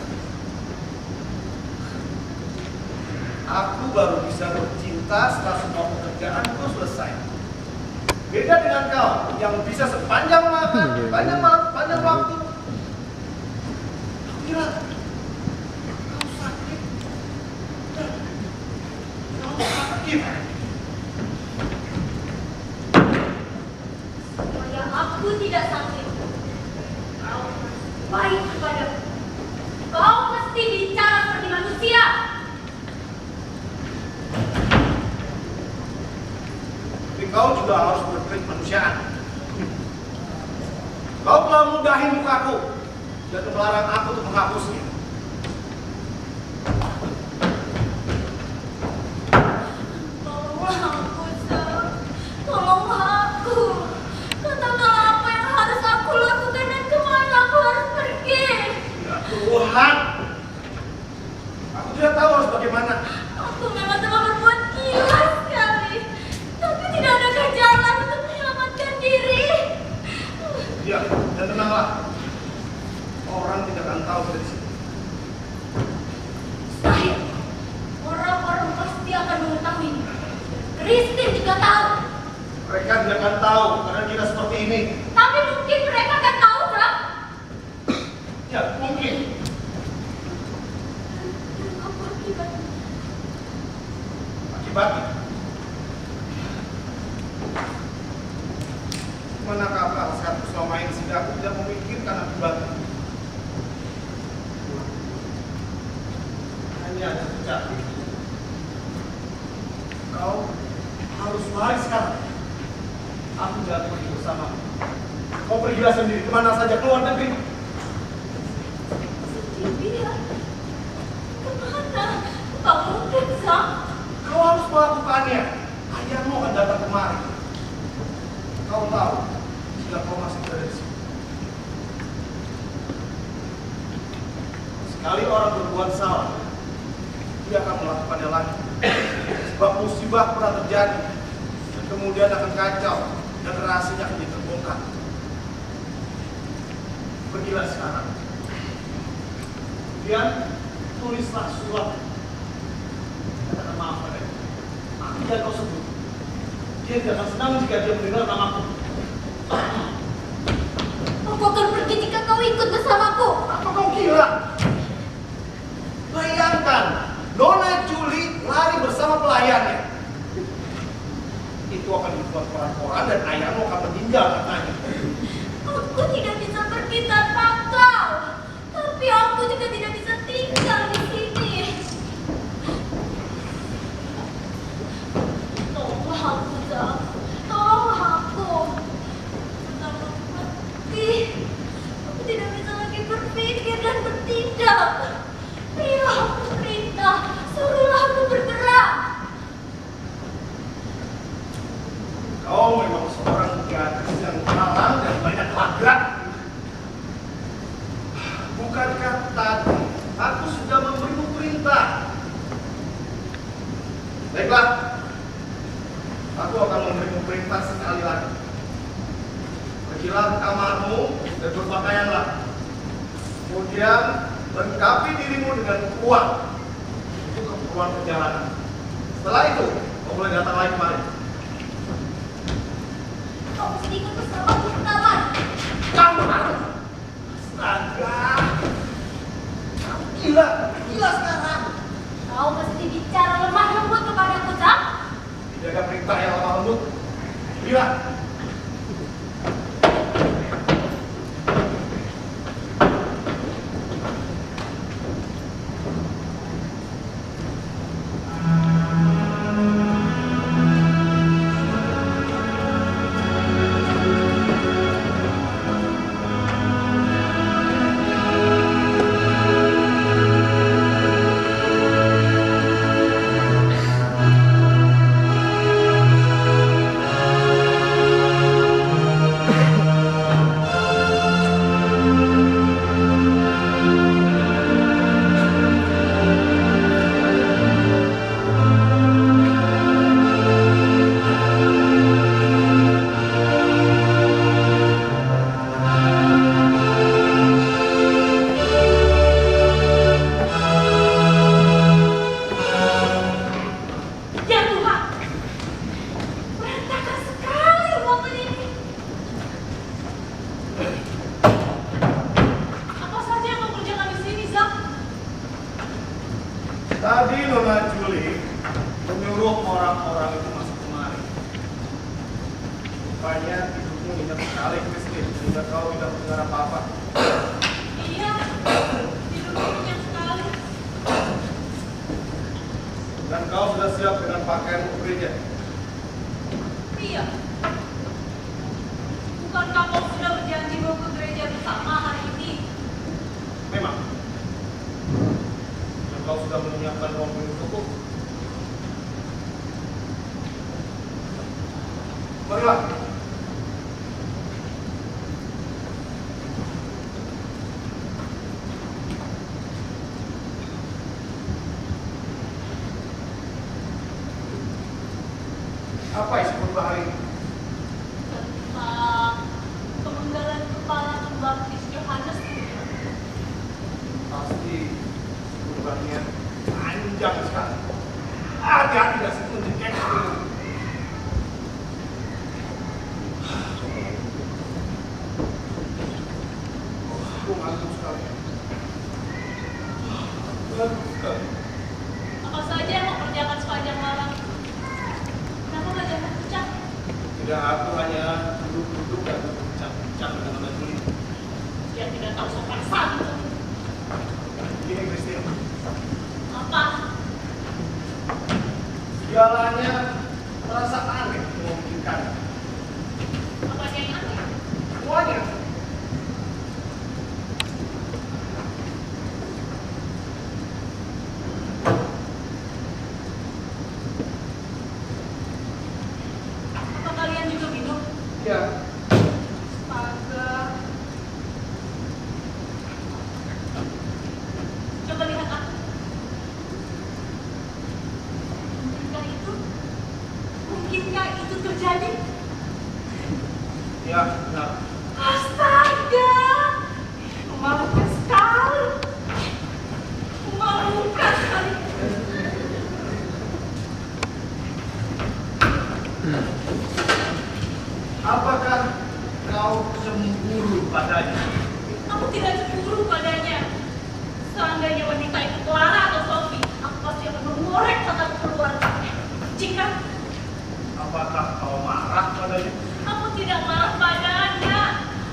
A: Aku baru bisa bercinta setelah semua pekerjaanku selesai. Beda dengan kau yang bisa sepanjang makan, sepanjang waktu. Aku kira kau sakit. Kau sakit.
B: Supaya aku tidak sakit, kau harus baik kepadaku. Kau mesti bicara seperti manusia.
A: Tapi kau juga harus bertrik manusiaan. Kau telah mudahi mukaku dan melarang aku untuk menghapusnya.
B: Tolonglah aku, Sam. Tolonglah aku. Katakanlah apa yang harus aku lakukan dan kemana aku harus pergi.
A: Ya Tuhan, aku tidak tahu harus bagaimana.
B: Aku memang telah berbuat gila sekali. Tapi tidak ada jalan untuk menyelamatkan diri.
A: Ya, dan tenanglah. Orang tidak akan tahu dari sini.
B: Mustahil. Orang-orang pasti akan mengetahui. Kristin juga tahu.
A: Mereka tidak akan tahu karena kita seperti ini.
B: Tapi mungkin mereka akan tahu, Sam.
A: Ya, mungkin.
B: Apa akibatnya?
A: Akibatnya. Manakah alasanku selama ini sehingga aku tidak memikirkan akibatnya? Hanya ada terjadi. Kau harus lari sekarang. Aku jangan pergi bersamamu. Kau pergilah sendiri kemana saja, keluar negeri.
B: Sendiri ya? Kemana? Tak mungkin, Sam.
A: Kau harus melakukannya. Ayahmu akan datang kemari. Kau tahu jika kau masih berada di sini. Sekali orang berbuat salah, dia akan melakukannya lagi. Sebab musibah pernah terjadi dan kemudian akan kacau dan rahasianya akan diterbongkar. Pergilah sekarang. Kemudian tulislah surat. Katakan maaf padanya. Aku tidak kau sebut. Dia tidak akan senang jika dia mendengar namaku.
B: Aku akan pergi jika kau ikut bersamaku.
A: Apa kau gila? Bayangkan, Nona Juli lari bersama pelayannya. Itu akan dibuat koran-koran dan ayahmu akan meninggal katanya.
B: Aku tidak bisa pergi tanpa kau. Tapi aku juga tidak bisa tinggal di sini. Tolonglah aku, Sam. Tolonglah aku. Betapa mati. Aku tidak bisa lagi berpikir dan bertindak. Ayo, aku perintah. Suruhlah aku bergerak.
A: Kau memang seorang gadis yang malang dan banyak lagak. Bukankah tadi aku sudah memberimu perintah? Baiklah, aku akan memberimu perintah sekali lagi. Pergilah ke kamarmu dan berpakaianlah. Kemudian Kemudian lengkapi dirimu dengan uang untuk keperluan perjalanan. Setelah itu, kau boleh datang lagi kemari.
B: Kau mesti ikut bersama kita, Man.
A: Kamu harus. Astaga. Kamu gila. Gila sekarang.
B: Kau mesti bicara lemah lembut kepadaku, Zak.
A: Tidak ada perintah yang lemah lembut. Gila.
B: Ya Tuhan, berantakan sekali ruangan ini. Apa saja yang kau kerjakan di sini, Zak?
A: Tadi Nona Juli menyuruh orang-orang itu masuk kemari. Rupanya hidupmu ingat sekali, Christine, sehingga kau tidak mendengar apa-apa.
B: Iya, hidupku banyak sekali.
A: Dan kau sudah siap dengan pakaian gereja.
B: Iya. Bukankah kau sudah berjanji mau ke gereja bersama hari ini?
A: Memang. Dan kau sudah menyiapkan uang yang cukup. Marilah. Apa isi khotbah hari ini?
B: Tentang pemenggalan kepala pembaptis Yohanes.
A: Pasti khotbahnya panjang sekali. Hati-hati dah situ menjengkel. Aku ngantuk sekali. Ngantuk sekali.
B: Apa saja yang kau kerjakan sepanjang malam? Kenapa wajahmu pucat?
A: Tidak, aku hanya duduk-duduk dan berbincang-bincang dengan Nona Juli.
B: Dia tidak tahu sopan santun.
A: Gini, Christine.
B: Apa?
A: Segalanya terasa aneh memungkinkan.
B: Apa yang aneh?
A: Semuanya.
B: Apa kalian juga minum?
A: Ya,
B: Astaga. Coba lihat aku. Mungkinkah itu terjadi?
A: ya, benar.
B: Astaga. Memalukan sekali. Memalukan sekali.
A: Apakah kau cemburu padanya?
B: Aku tidak cemburu padanya. Seandainya wanita itu Clara atau Sophie, aku pasti akan mengorek tata keluarga. Jika
A: Apakah kau marah padanya?
B: aku tidak marah padanya,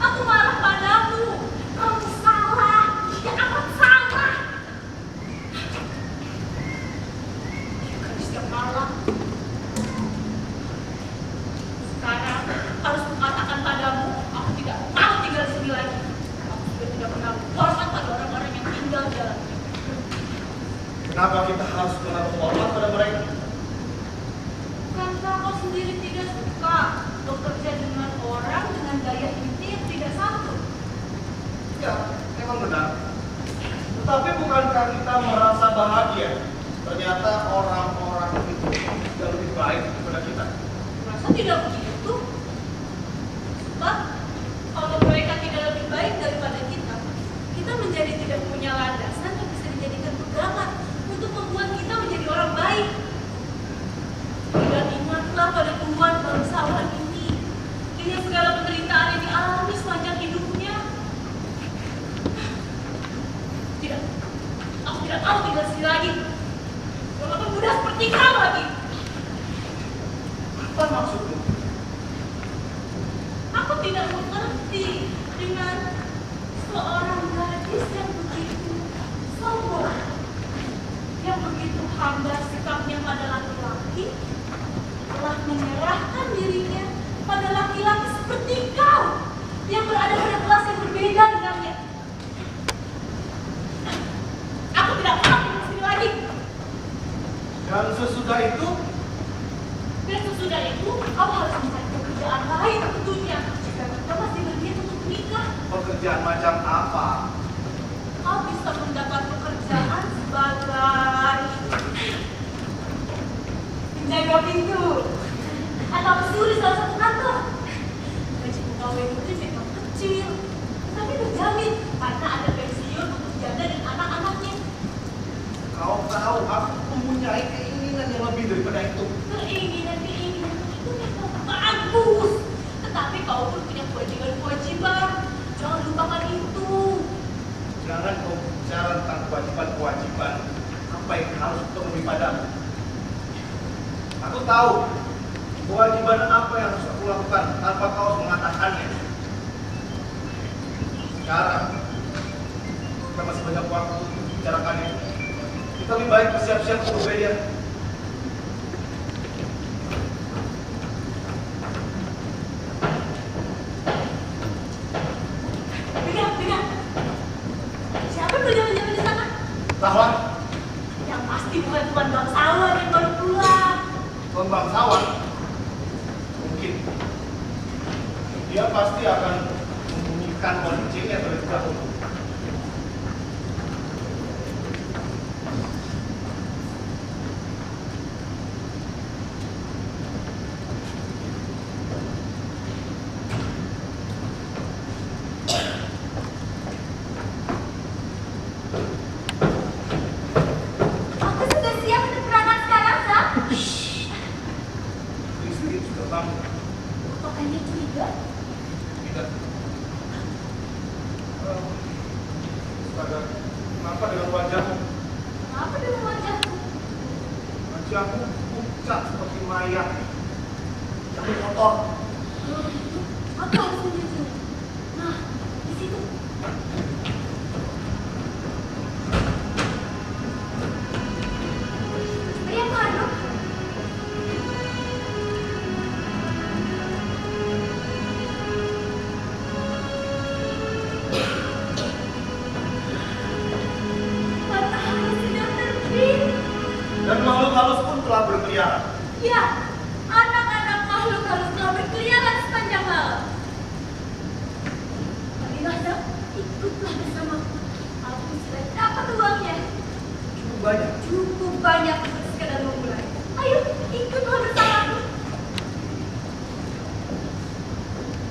B: aku marah padamu. Kamu salah, dia amat salah. Karena setiap malam, sekarang harus mengatakan padamu, aku tidak mau tinggal di sini lagi. Aku sudah tidak pernah hormat pada orang-orang yang tinggal di dalamnya.
A: Kenapa kita harus menaruh hormat pada mereka?
B: Karena kau sendiri tidak suka bekerja dengan orang dengan gaya hidup yang tidak santun.
A: Ya, memang benar. Tetapi bukankah kita merasa bahagia? Ternyata orang-orang itu sudah lebih baik daripada kita.
B: Merasa tidak begitu? Sebab kalau mereka tidak lebih baik daripada kita, kita menjadi tidak tidak mau tinggal di sini lagi. Walaupun muda seperti kamu lagi.
A: Apa maksudmu?
B: Aku tidak mengerti dengan seorang gadis yang begitu sombong, yang begitu hamba sikapnya pada laki-laki, telah menyerahkan dirinya pada laki-laki seperti kau yang berada pada kelas yang berbeda dengannya. Aku tidak mau tinggal di sini lagi.
A: Dan sesudah itu,
B: kau harus mencari pekerjaan lain tentunya. Jika kau masih berniat untuk menikah,
A: pekerjaan macam apa?
B: kau bisa mendapat pekerjaan sebagai penjaga pintu atau pesuruh salah satu kantor. Gaji pegawai itu memang kecil, tapi terjamin karena ada pensiun untuk janda dan anak-anaknya.
A: Kau tahu aku mempunyai keinginan yang lebih daripada itu.
B: Keinginan itu memang bagus, tetapi kau pun punya kewajiban. Jangan lupakan itu.
A: Jangan kau bicara tentang kewajiban-kewajiban. Apa yang harus terlebih padamu? Aku tahu kewajiban apa yang harus aku lakukan tanpa kau harus mengatakannya. Sekarang kita masih banyak waktu untuk bicarakannya. Kita lebih baik bersiap-siap untuk belia.
B: Dengar. Siapa berjalan-jalan di sana?
A: Lawan,
B: Yang pasti bukan tuan bangsawan yang baru pulang.
A: tuan bangsawan, mungkin dia pasti akan membunyikan loncengnya terlebih dahulu.
B: Aku sudah siap untuk berangkat sekarang, Sa.
A: Istri sudah bangun.
B: Apakah dia curiga?
A: Tidak. Astaga, kenapa dengan wajahmu?
B: Kenapa dengan wajahku?
A: Wajahmu pucat seperti mayat. Tapi kotor.
B: Kalau begitu, aku harus menyusul. Nah, di situ. Beri aku handuk. Matahari sudah terbit.
A: Dan makhluk halus pun telah berkeliaran.
B: Ya, anak-anak makhluk halus telah berkeliaran sepanjang malam. Marilah, Zak, ikutlah bersamaku. Aku sudah dapat uangnya.
A: Cukup banyak.
B: Cukup banyak untuk sekadar memulai. Ayo, ikutlah bersamaku.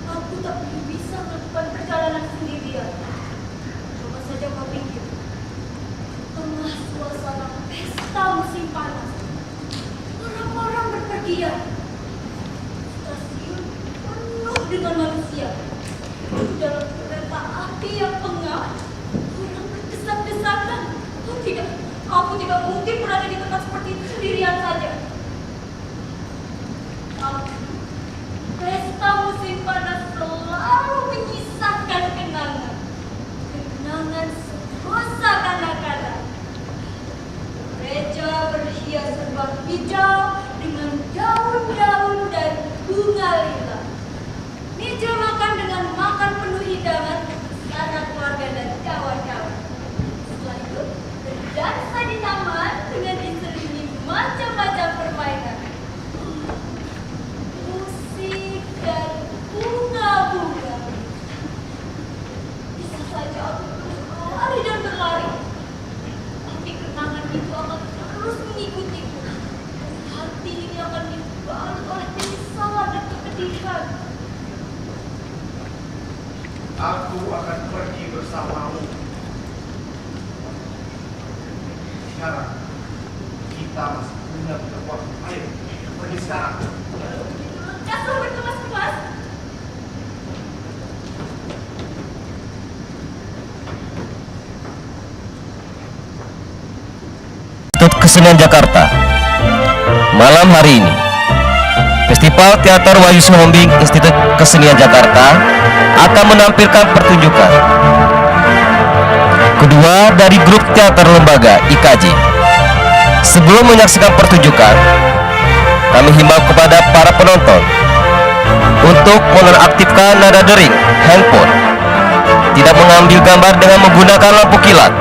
B: Aku tak perlu bisa melakukan perjalanan sendirian. Coba saja kau pikir. Tengah suasana pesta musim panas, orang-orang berpergian. Stasiun penuh dengan manusia. Di dalam kereta api yang pengap, orang berdesak-desakan. Aku tidak mungkin berada di tempat seperti itu sendirian saja. Pesta musim panas selalu menyisakan kenangan. Kenangan semasa kanak-kanak. Gereja berhias serba hijau dengan daun-daun dan bunga lila. Meja makan dengan makan penuh hidangan anak keluarga dan kawan-kawan. Setelah itu, berdansa di taman dengan diselingi macam-macam permainan. Musik dan bunga-bunga. Bisa saja aku terus berlari dan berlari. Tapi kenangan itu akan terus mengikutiku. Hati ini akan dibalut oleh penyesalan dan kepedihan.
A: Aku akan pergi bersamamu. Sekarang kita masih punya banyak waktu. Ayo, pergi sekarang.
B: Kasih berkemas-kemas.
D: Kesenian Jakarta. Malam hari ini, Festival Teater Wahyu Suhombing Institut Kesenian Jakarta akan menampilkan pertunjukan kedua dari grup teater lembaga IKJ. Sebelum menyaksikan pertunjukan, kami himbau kepada para penonton untuk menonaktifkan nada dering handphone, tidak mengambil gambar dengan menggunakan lampu kilat,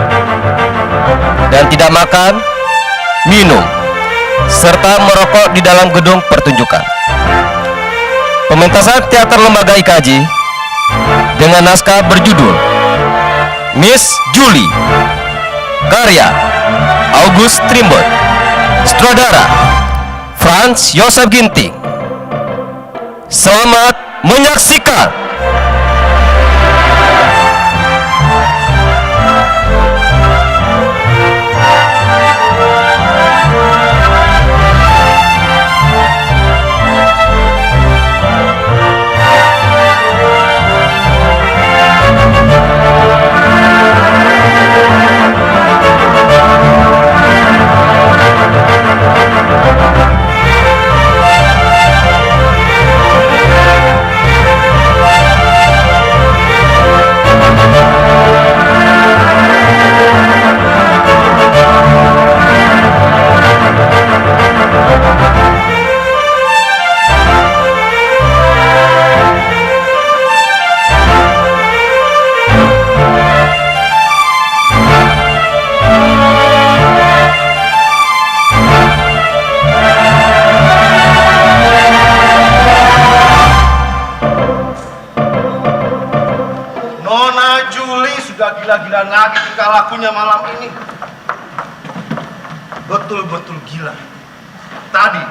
D: dan tidak makan, minum, serta merokok di dalam gedung pertunjukan. Pementasan teater lembaga IKJ dengan naskah berjudul Miss Julie, karya August Strindberg, sutradara Franz Joseph Ginting. Selamat menyaksikan.
A: Gila-gilaan lagi tingkah lakunya malam ini. Betul-betul gila. Tadi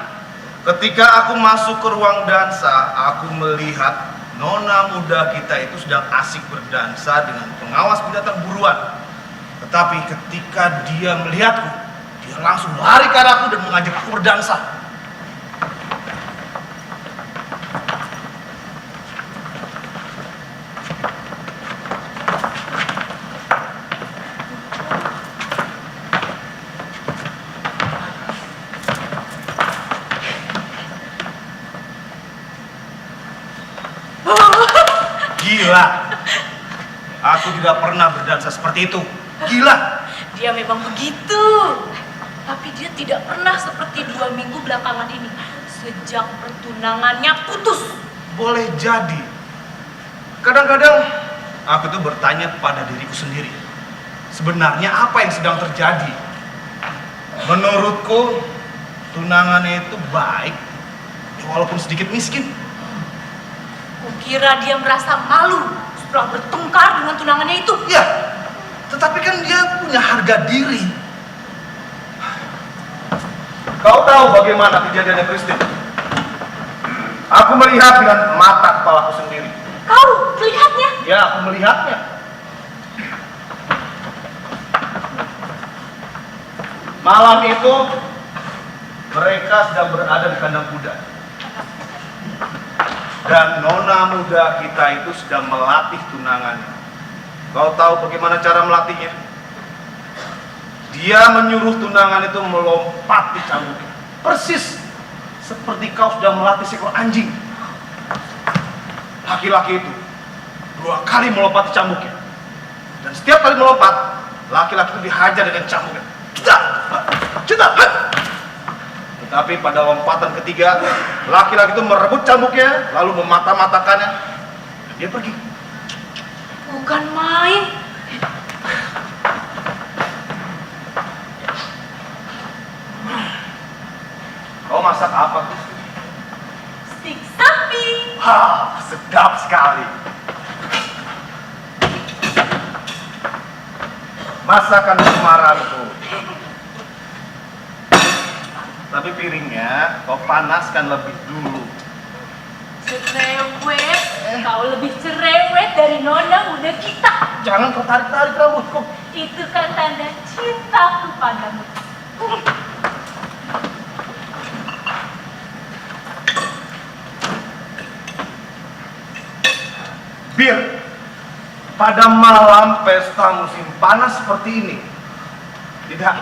A: ketika aku masuk ke ruang dansa, aku melihat nona muda kita itu sedang asik berdansa dengan pengawas binatang buruan. Tetapi ketika dia melihatku, dia langsung lari ke arahku dan mengajak aku berdansa. Gila, aku tidak pernah berdansa seperti itu. Gila.
B: Dia memang begitu. Tapi dia tidak pernah seperti 2 minggu belakangan ini. Sejak pertunangannya putus.
A: Boleh jadi. Kadang-kadang aku tuh bertanya kepada diriku sendiri. Sebenarnya apa yang sedang terjadi? Menurutku, tunangannya itu baik, walaupun sedikit miskin.
B: Kukira dia merasa malu setelah bertengkar dengan tunangannya itu.
A: Ya, tetapi kan dia punya harga diri. Kau tahu bagaimana kejadiannya Christine? Aku melihat dengan mata kepalaku sendiri.
B: Kau melihatnya?
A: Ya, aku melihatnya. Malam itu mereka sedang berada di kandang kuda. Dan nona muda kita itu sedang melatih tunangannya. Kau tahu bagaimana cara melatihnya? Dia menyuruh tunangan itu melompat di cambuknya. Persis seperti kau sudah melatih seekor anjing. Laki-laki itu 2 kali melompat di cambuknya. Dan setiap kali melompat, laki-laki itu dihajar dengan cambuknya. Cita. Tapi pada lompatan ketiga, laki-laki itu merebut cambuknya, lalu memata-matakannya, dan dia pergi.
B: Bukan main.
A: Kau masak apa, Chris?
B: Stik sapi.
A: Wah, sedap sekali. Masakan kemarahanku. Tapi piringnya kau panaskan lebih dulu.
B: Cerewet. Kau lebih cerewet dari nona muda kita.
A: Jangan kau tarik-tarik rambutku.
B: Itu kan tanda cintaku padamu.
A: Bir, pada malam pesta musim panas seperti ini, tidak,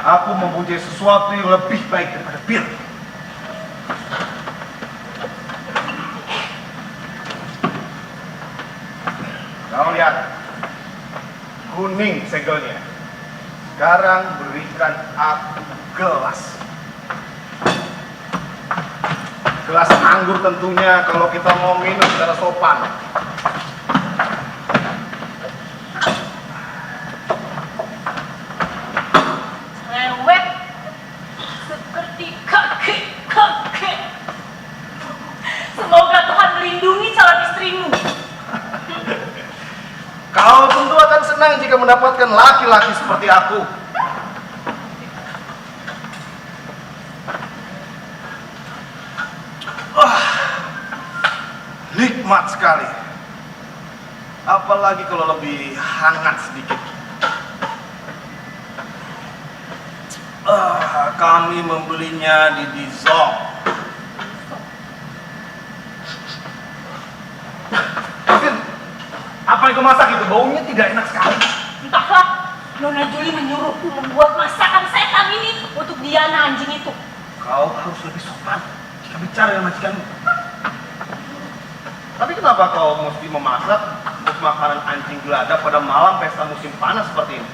A: Aku mempunyai sesuatu yang lebih baik daripada bir. Kau lihat, kuning segelnya. Sekarang berikan aku gelas. Gelas anggur tentunya kalau kita mau minum secara sopan.
C: Lewet seperti kakek-kakek. Semoga Tuhan melindungi calon istrimu.
A: Kau tentu akan senang jika mendapatkan laki-laki seperti aku. Wah, nikmat sekali. Apalagi kalau lebih hangat sedikit. Kami membelinya di Dizong. Apa yang kau masak itu? Baunya tidak enak sekali.
C: Entahlah, Nona Juli menyuruhku membuat masakan setan ini untuk Diana anjing itu.
A: Kau harus lebih sopan jika bicara dengan majikanmu. Tapi kenapa kau mesti memasak untuk makanan anjing geladak pada malam pesta musim panas seperti ini?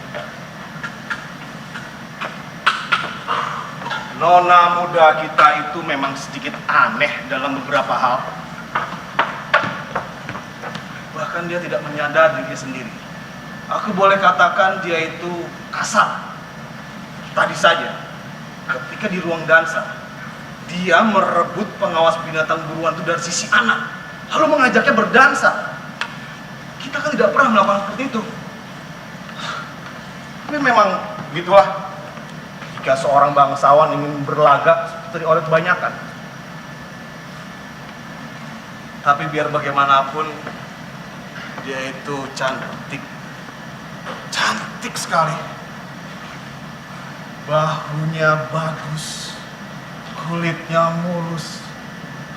A: Nona muda kita itu memang sedikit aneh dalam beberapa hal. Bahkan dia tidak menyadari diri sendiri. Aku boleh katakan dia itu kasar. Tadi saja, ketika di ruang dansa, dia merebut pengawas binatang buruan itu dari sisi anak, lalu mengajaknya berdansa. Kita kan tidak pernah melakukan seperti itu. Tapi memang gitulah. Jika seorang bangsawan ingin berlagak seperti oleh kebanyakan. Tapi biar bagaimanapun, dia itu cantik. Cantik sekali. Bahunya bagus. Kulitnya mulus.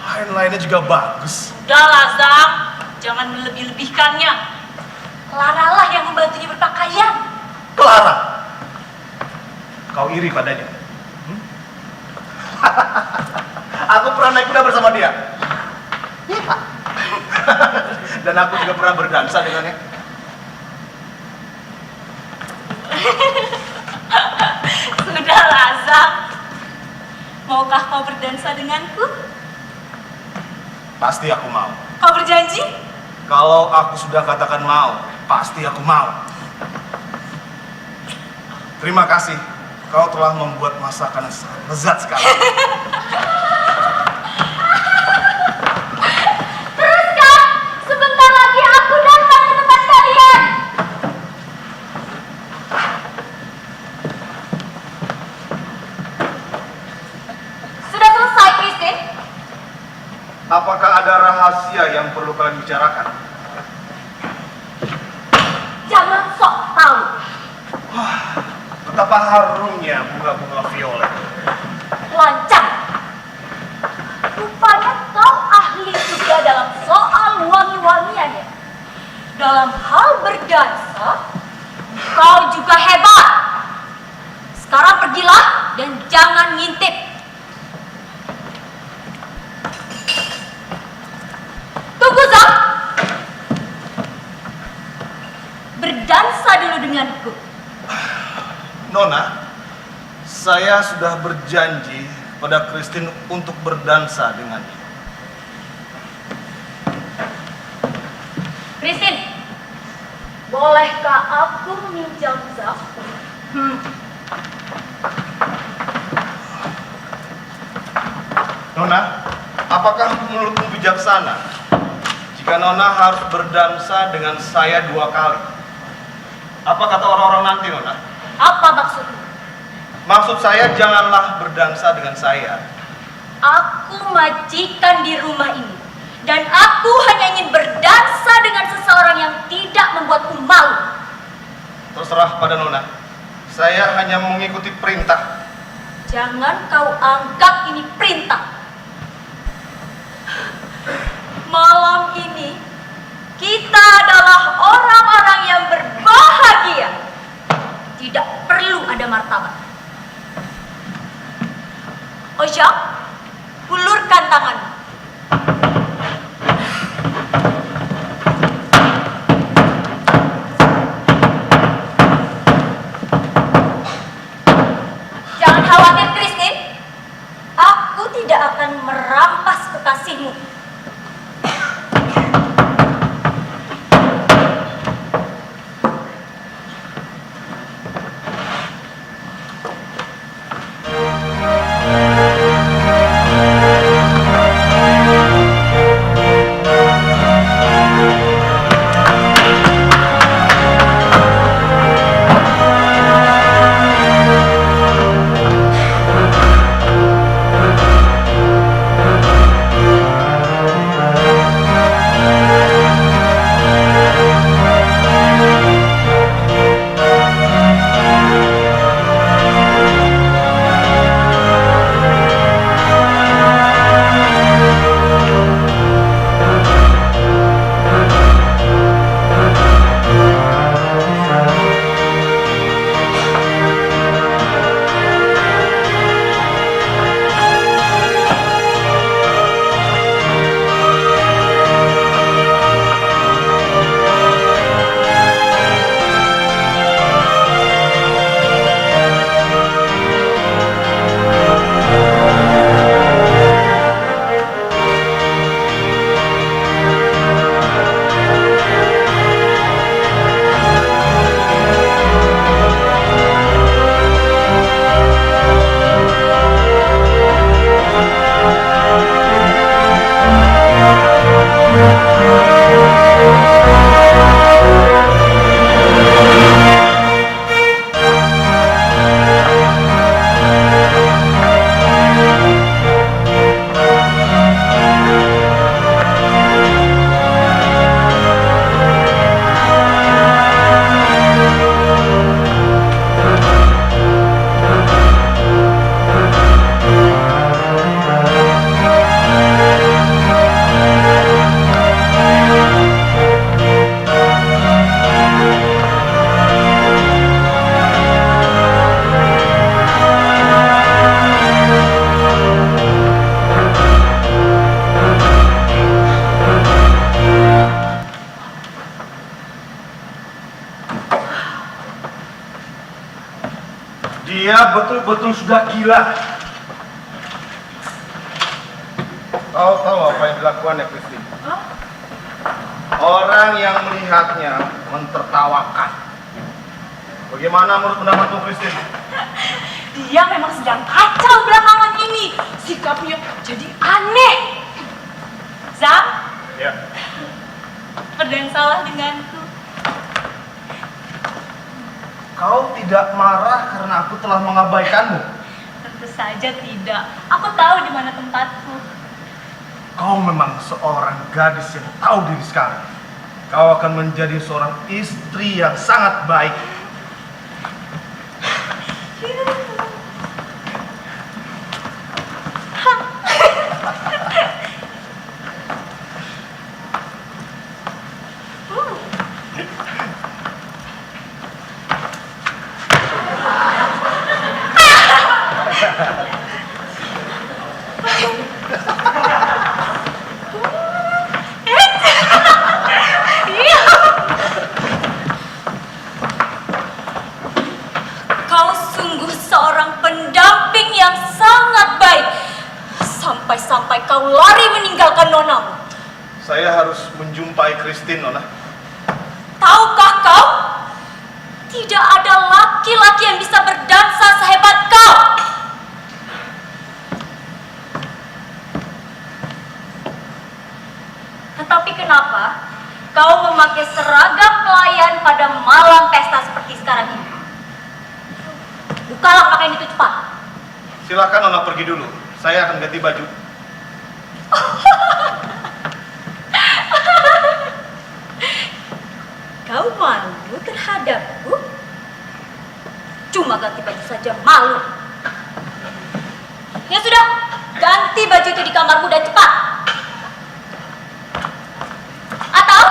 A: Lain-lainnya juga bagus.
C: Udahlah, Zang. Jangan melebih-lebihkannya. Clara lah yang membantunya berpakaian.
A: Clara, kau iri padanya? Aku pernah naik kuda bersama dia. Dan aku juga pernah berdansa dengannya.
C: Sudahlah, Zang. Maukah kau berdansa denganku?
A: Pasti aku mau.
C: Kau berjanji?
A: Kalau aku sudah katakan mau, pasti aku mau. Terima kasih. Kau telah membuat masakan yang sangat lezat sekali.
B: Teruskan, sebentar lagi aku datang ke tempat kalian. Sudah selesai, Christine?
A: Apakah ada rahasia yang perlu kalian bicarakan?
B: Jangan sok tahu.
A: Betapa harumnya bunga-bunga violet.
B: Lancang. Rupanya kau ahli juga dalam soal wangi-wangian ya. Dalam hal berdansa, kau juga hebat. Sekarang pergilah dan jangan ngintip. Tunggu, Zak. Berdansa dulu denganku.
A: Nona, saya sudah berjanji pada Christine untuk berdansa dengannya.
B: Christine, bolehkah aku meminjam Zak?
A: Nona, apakah menurutmu bijaksana jika Nona harus berdansa dengan saya 2 kali? Apa kata orang-orang nanti, Nona?
B: Apa maksudmu?
A: Maksud saya janganlah berdansa dengan saya.
B: Aku majikan di rumah ini. Dan aku hanya ingin berdansa dengan seseorang yang tidak membuatku malu.
A: Terserah pada Nona. Saya hanya mengikuti perintah.
B: Jangan kau anggap ini perintah. Malam ini, kita adalah orang-orang yang berbahagia. Tidak perlu ada martabat. Jangan khawatir, Christine. Aku tidak akan merampas kekasihmu.
A: Dia betul-betul sudah gila. Kau tahu apa yang dilakukannya, Christine? Orang yang melihatnya mentertawakan. Bagaimana menurut pendapatmu, Christine?
C: Dia memang sedang kacau belakangan ini. Sikapnya jadi aneh. Zam,
A: Ya.
C: ada yang salah denganku.
A: Kau tidak marah karena aku telah mengabaikanmu.
C: Tentu saja tidak. Aku tahu di mana tempatku.
A: Kau memang seorang gadis yang tahu diri sekali. Kau akan menjadi seorang istri yang sangat baik.
B: Kau sungguh seorang pendamping yang sangat baik. Sampai-sampai kau lari meninggalkan nonamu.
A: Saya harus menjumpai Christine, Nona.
B: Tahukah kau? Tidak ada laki-laki yang bisa berdansa sehebat kau. Tetapi kenapa kau memakai seragam pelayan pada malam pesta seperti sekarang ini? Bukalah pakaian itu cepat.
A: Silakan Nona pergi dulu. Saya akan ganti baju.
B: Kau malu terhadapku? Cuma ganti baju saja malu. Ya sudah, ganti baju itu di kamarmu dan cepat. Atau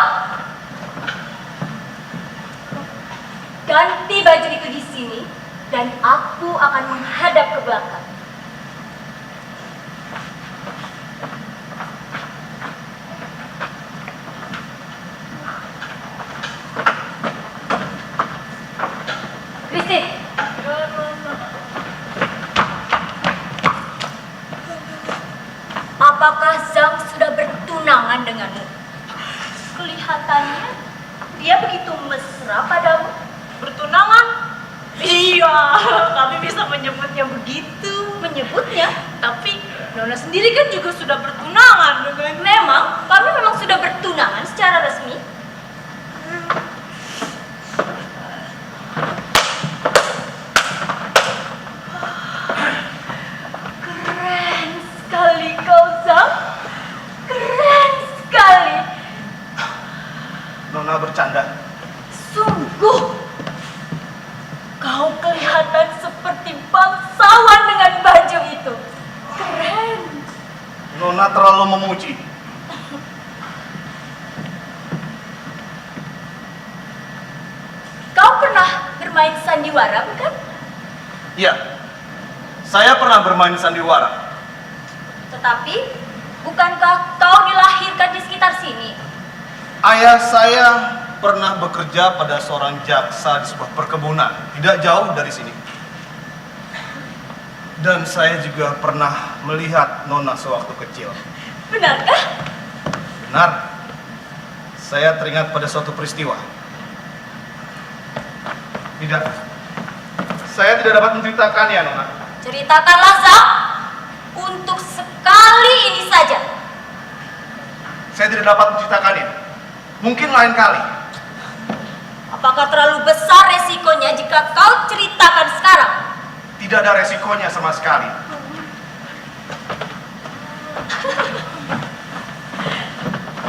B: ganti baju itu di sini dan aku akan menghadap ke belakang. Christine, apakah Zhang sudah bertunangan denganmu? Kelihatannya dia begitu mesra padamu.
C: Bertunangan? Iya, kami bisa menyebutnya begitu.
B: Menyebutnya,
C: Tapi Nona sendiri kan juga sudah bertunangan dengan
B: kami memang sudah bertunangan secara resmi. Keren sekali kau, Zhang. Keren sekali.
A: Nona bercanda.
B: Sungguh, kau kelihatan seperti bangsawan dengan baju itu. Keren.
A: Nona terlalu memuji.
B: Kau pernah bermain sandiwara, bukan?
A: Iya, saya pernah bermain sandiwara.
B: Tetapi, bukankah kau dilahirkan di sekitar sini?
A: Ayah saya pernah bekerja pada seorang jaksa di sebuah perkebunan, tidak jauh dari sini. Dan saya juga pernah melihat Nona sewaktu kecil.
B: Benarkah?
A: Benar, saya teringat pada suatu peristiwa. Tidak, saya tidak dapat menceritakannya, Nona.
B: Ceritakanlah, Zhang. Untuk sekali ini saja.
A: Saya tidak dapat menceritakannya. Mungkin lain kali.
B: Apakah terlalu besar resikonya jika kau ceritakan sekarang?
A: Tidak ada resikonya sama sekali.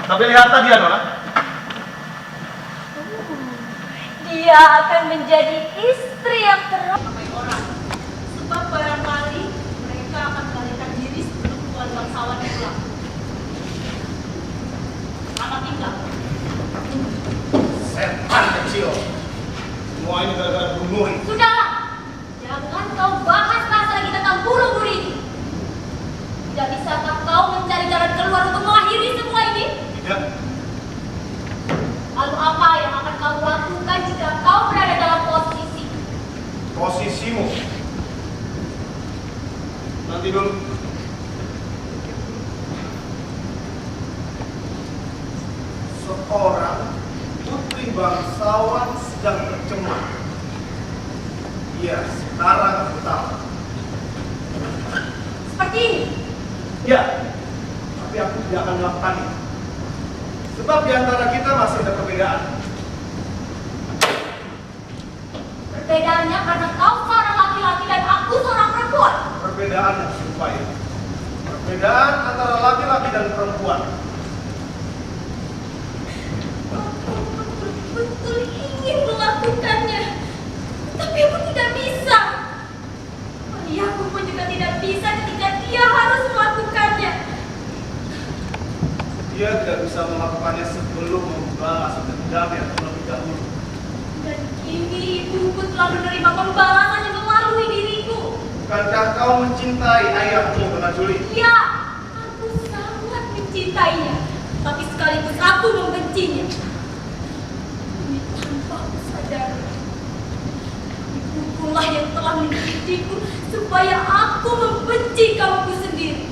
A: Tapi lihatlah dia, Nona.
B: Dia akan menjadi istri yang
C: ramai orang. Sebab barangkali mereka akan melarikan diri sebelum tuan bangsawan pulang. Selamat tinggal.
A: Setan kecil. Semua ini gara-gara bunuh.
B: Sudahlah, jangan kau bahas lagi tentang buru-buru ini. Tidak bisakah kau mencari jalan keluar untuk mengakhiri semua ini?
A: Tidak.
B: Lalu apa yang akan kau lakukan jika kau berada dalam
A: posisimu? Nanti dulu. Seorang putri bangsawan sedang tercemar. Iya, sekarang aku tahu.
B: seperti ini?
A: Ya, tapi aku tidak akan melakukan itu. Sebab di antara kita masih ada perbedaan.
B: Perbedaannya karena kau seorang laki-laki dan aku seorang perempuan.
A: Perbedaan yang serupa ya. Perbedaan antara laki-laki dan perempuan.
B: Aku betul-betul ingin melakukannya, tapi aku tidak bisa. Ayahku pun juga tidak bisa ketika dia harus melakukannya.
A: Dia tidak bisa melakukannya sebelum membalas dendam yang terlebih dahulu.
B: Dan kini ibuku telah menerima pembalasan yang melalui diriku.
A: Bukankah kau mencintai ayahmu, Nona Juli?
B: Ya, aku sangat mencintainya, tapi sekaligus aku membencinya. Ini tanpa aku sadari. Ibukulah yang telah mendidikku supaya aku membenci kaumku sendiri.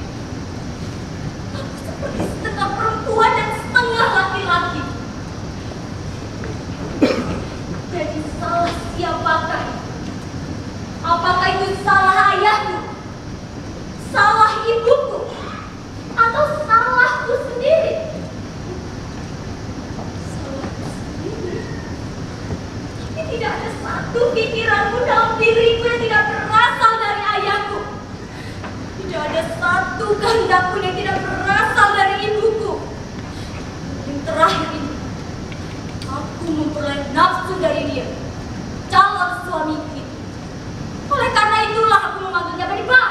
B: Aku seperti setengah perempuan dan setengah laki-laki. Jadi salah siapakah? Apakah itu salah ayahku? Salah ibuku? Atau salahku sendiri? Salahku sendiri? Tapi tidak ada satu pikiranmu dalam diriku yang tidak berasal dari ayahku. Tidak ada satu kehendak pun yang tidak berasal dari ibuku. Yang terakhir ini, aku memperoleh nafsu dari dia, calon suamiku itu. Oleh karena itulah aku memanggilnya Badibah.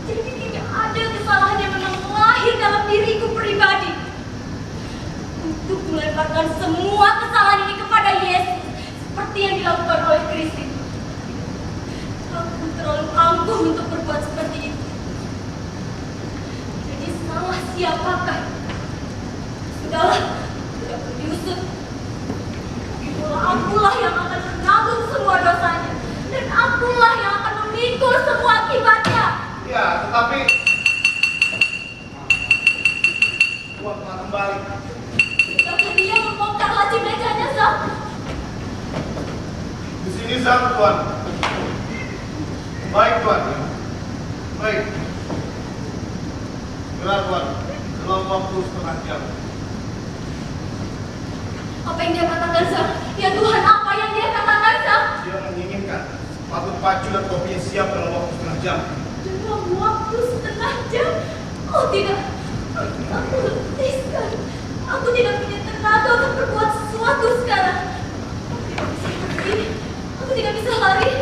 B: Jadi tidak ada kesalahan yang memang lahir dalam diriku pribadi. Untuk melemparkan semua kesalahan ini kepada Yesus, seperti yang dilakukan oleh Kristus. Aku terlalu angkuh untuk berbuat seperti itu. Jadi salah siapakah? Sudahlah, tidak perlu diusut. Itulah akulah yang akan
A: Nizam, Tuan. Baik, Tuan. Baik. Gerak, Tuan. Dalam waktu setengah jam.
B: Apa yang dia katakan, Zam? Ya Tuhan, apa yang dia katakan, Zam?
A: Dia menginginkan sepatu pacu dan topinya siap dalam waktu setengah jam.
B: Dalam waktu setengah jam? Oh tidak, aku letih sekali. Aku tidak punya tenaga untuk berbuat sesuatu sekarang. Aku tidak bisa pergi, aku tidak bisa lari,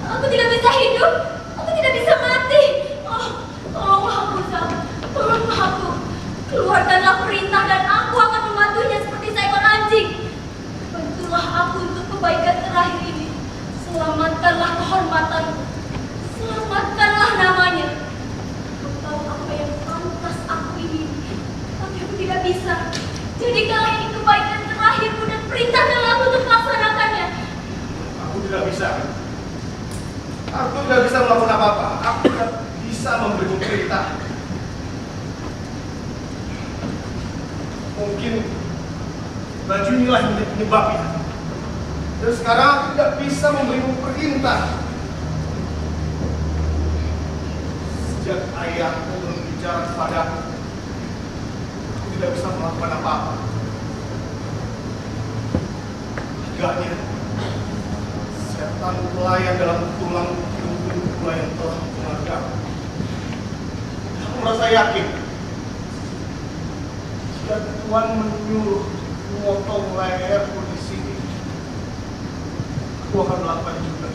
B: aku tidak bisa hidup, aku tidak bisa mati. Oh, tolonglah aku, Zam. Tolonglah aku. Keluarkanlah perintah dan aku akan membantunya seperti seekor anjing. Bantulah aku untuk kebaikan terakhir ini. Selamatkanlah kehormatanmu. Selamatkanlah namanya. Aku tahu apa yang pantas aku ini, tapi aku tidak bisa. Jadikanlah ini kebaikan terakhirmu dan perintahkan aku untuk melaksanakannya.
A: Aku tidak bisa. Aku tidak bisa melakukan apa-apa. Aku tidak bisa memberimu perintah. Mungkin baju inilah yang menjadi penyebabnya. Dan sekarang aku tidak bisa memberimu perintah. Sejak ayahku berbicara kepadaku, aku tidak bisa melakukan apa-apa. Agaknya setan pelayan dalam tulang tubuh pula yang telah mengajar. Aku merasa yakin jika Tuhan menyuruh memotong leherku di sini, aku akan melakukan juga.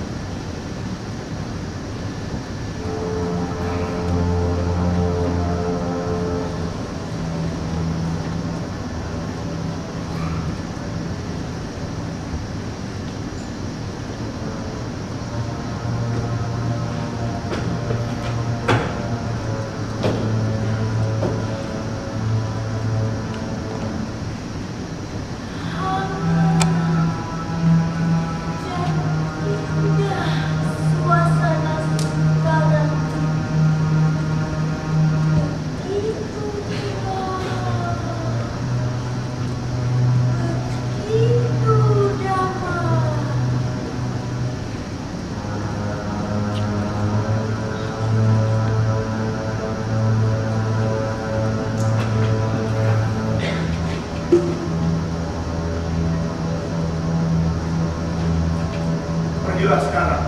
A: Pergilah sekarang,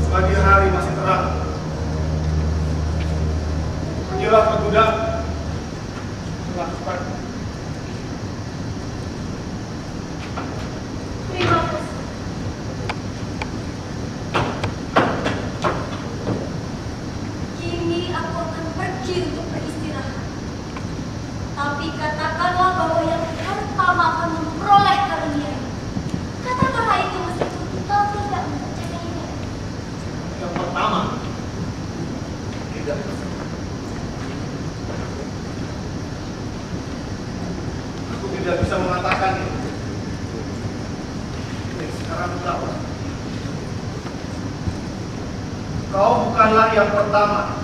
A: selagi hari masih terang. Pergilah ke gudang, lakukan.
B: Terima kasih. Kini aku akan pergi untuk beristirahat. Tapi katakanlah bahwa yang pertama akan memperoleh karunia. Katakanlah itu meskipun kau tidak mempercayainya.
A: Yang pertama, tidak. Aku tidak bisa mengatakan itu. Ini sekarang berapa? Kau bukanlah yang pertama.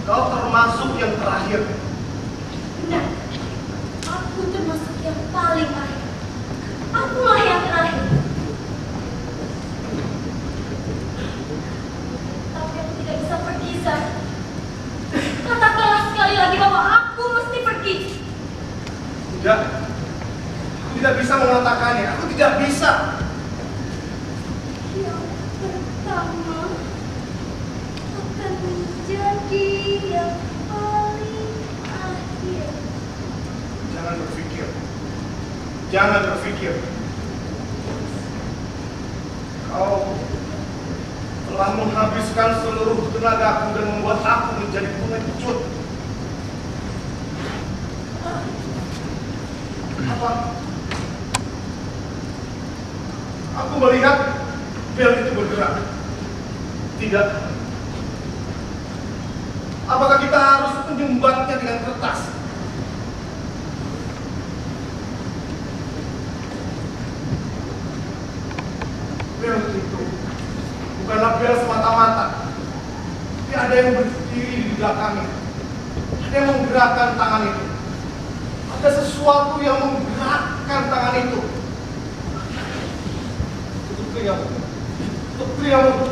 A: Kau termasuk yang terakhir.
B: Benar. Aku termasuk yang paling akhir. Akulah yang terakhir. Tapi aku tidak bisa pergi, Zam. Katakanlah sekali lagi bahwa aku mesti pergi.
A: Tidak. Aku tidak bisa mengatakannya. Aku tidak bisa.
B: Yang pertama akan menjadi yang paling akhir.
A: Jangan berpikir. Jangan berpikir. Kau telah menghabiskan seluruh tenagaku dan membuat aku menjadi pengecut. Apa? Aku melihat bel itu bergerak. Tidak. Apakah kita harus menyumbatnya dengan kertas? Bel itu bukanlah bel semata-mata, tapi ada yang berdiri di belakangnya, ada yang menggerakkan tangan itu, ada sesuatu yang menggerakkan tangan itu.
E: Priamu.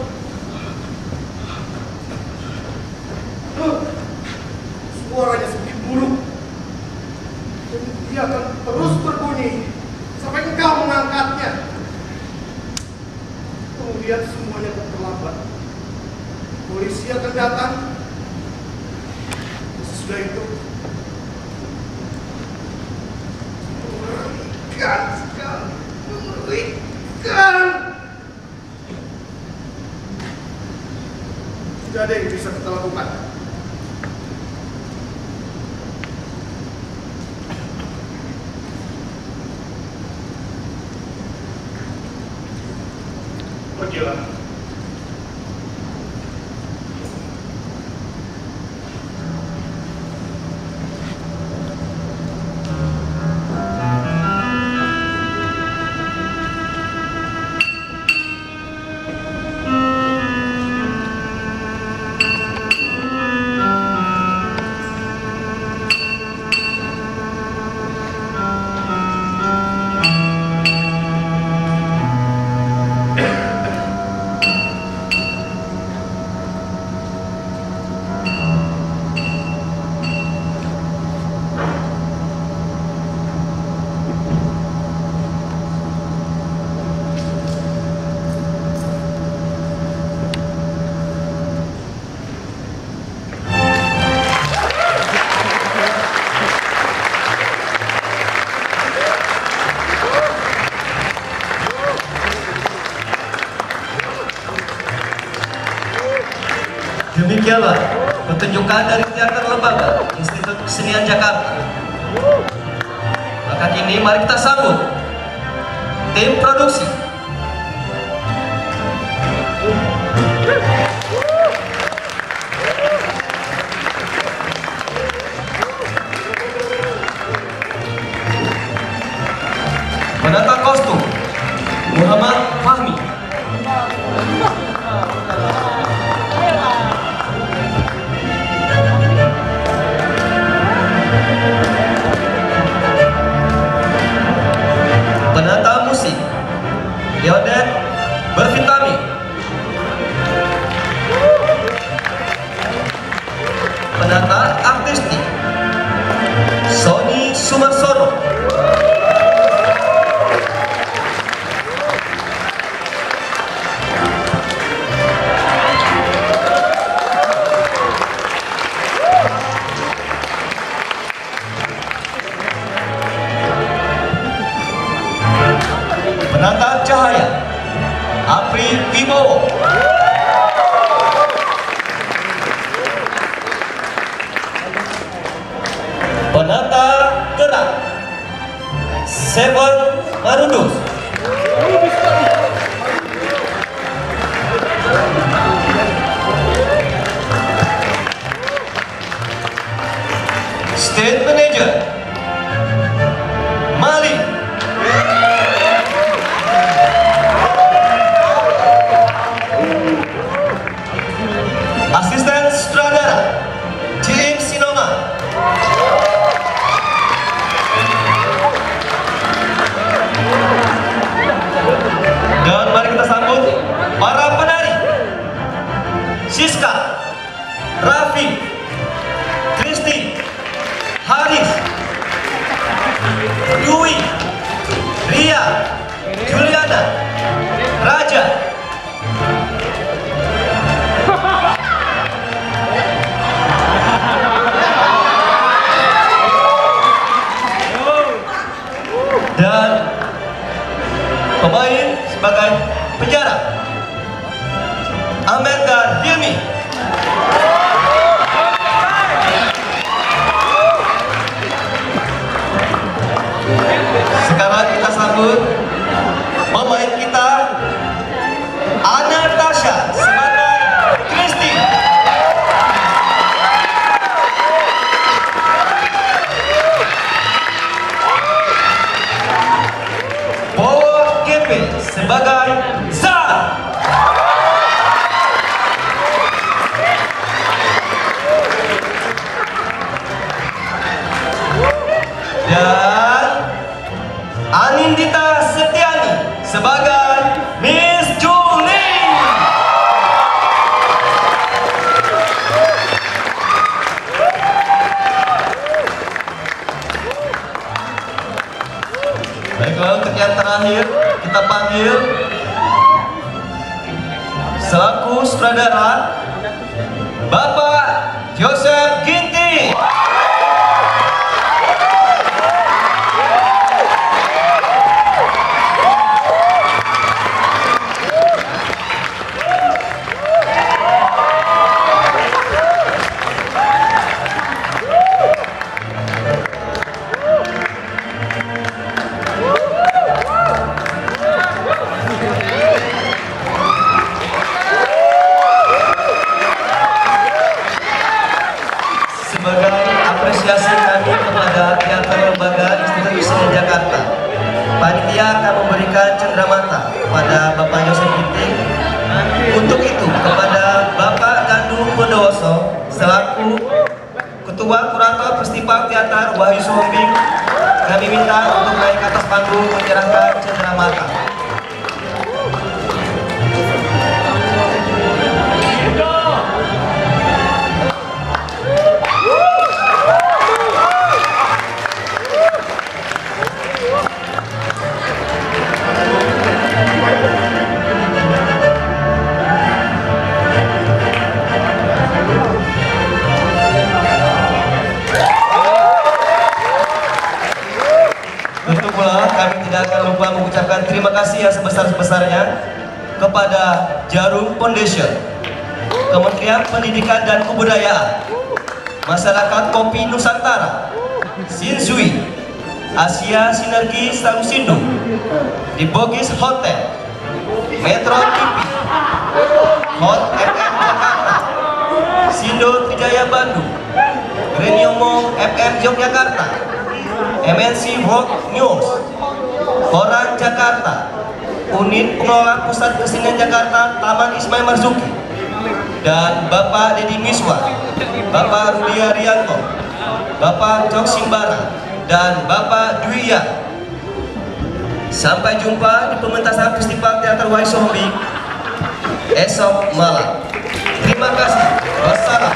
E: Suaranya seperti burung. Dan dia akan terus berbunyi sampai engkau mengangkatnya. Kemudian semuanya akan terlambat. Polisi akan datang. Sesudah itu mengerikan sekali. Mengerikan. Tidak ada yang bisa kita lakukan. Pergilah.
F: Demikianlah pertunjukan dari Teater Lembaga Institut Kesenian Jakarta. Maka kini mari kita sambut tim produksi. Penata kostum Muhammad Fahmi. Penata musik Yodet Bervitamin. Penata artistik Sony Sumarsono. Penata cahaya Apri Wibowo. Penata gerak Seven Marudus. State Manager Mali. Asisten sutradara James Sinoma. Dan mari kita sambut para penari Siska, Raffi, Kristi, Haris, Dwi, Ria, Juliana, Raja. Dan pemain sebagai penjara Ahmed dan Hilmi. Sekarang kita sambut pemain kita Anatasha sebagai Kristi. Bowo Gepe sebagai Zara. Dan Anindita Setiani sebagai Miss terakhir kita panggil selaku sutradara Bapak Joseph Ginting. Sebagai apresiasi kami kepada Teater Lembaga Institut Seni Jakarta, panitia akan memberikan cenderamata kepada Bapak Joseph Ginting. Untuk itu, kepada Bapak Dandu Bondowoso selaku Ketua Kurator Festival Teater Wahyu Suhombing, kami minta untuk naik ke atas panggung menyerahkan cenderamata. Tentu pula kami tidak akan lupa mengucapkan terima kasih yang sebesar-besarnya kepada Jarum Foundation, Kementerian Pendidikan dan Kebudayaan, Masyarakat Kopi Nusantara, Shinzui, Asia Sinergi Salusindo, di Bogis Hotel, Metro TV, Hot FM Jakarta, Sindo Trijaya Bandung, Reniomo FM Yogyakarta, MNC World News, Koran Jakarta, Unit Pengelola Pusat Kesenian Jakarta Taman Ismail Marzuki, dan Bapak Deddy Miswa, Bapak Rudi Arianto, Bapak Jok Simbara, dan Bapak Dwiya. Sampai jumpa di pementasan Festival Teater Wahyu Suhombing esok malam. Terima kasih. Wassalam.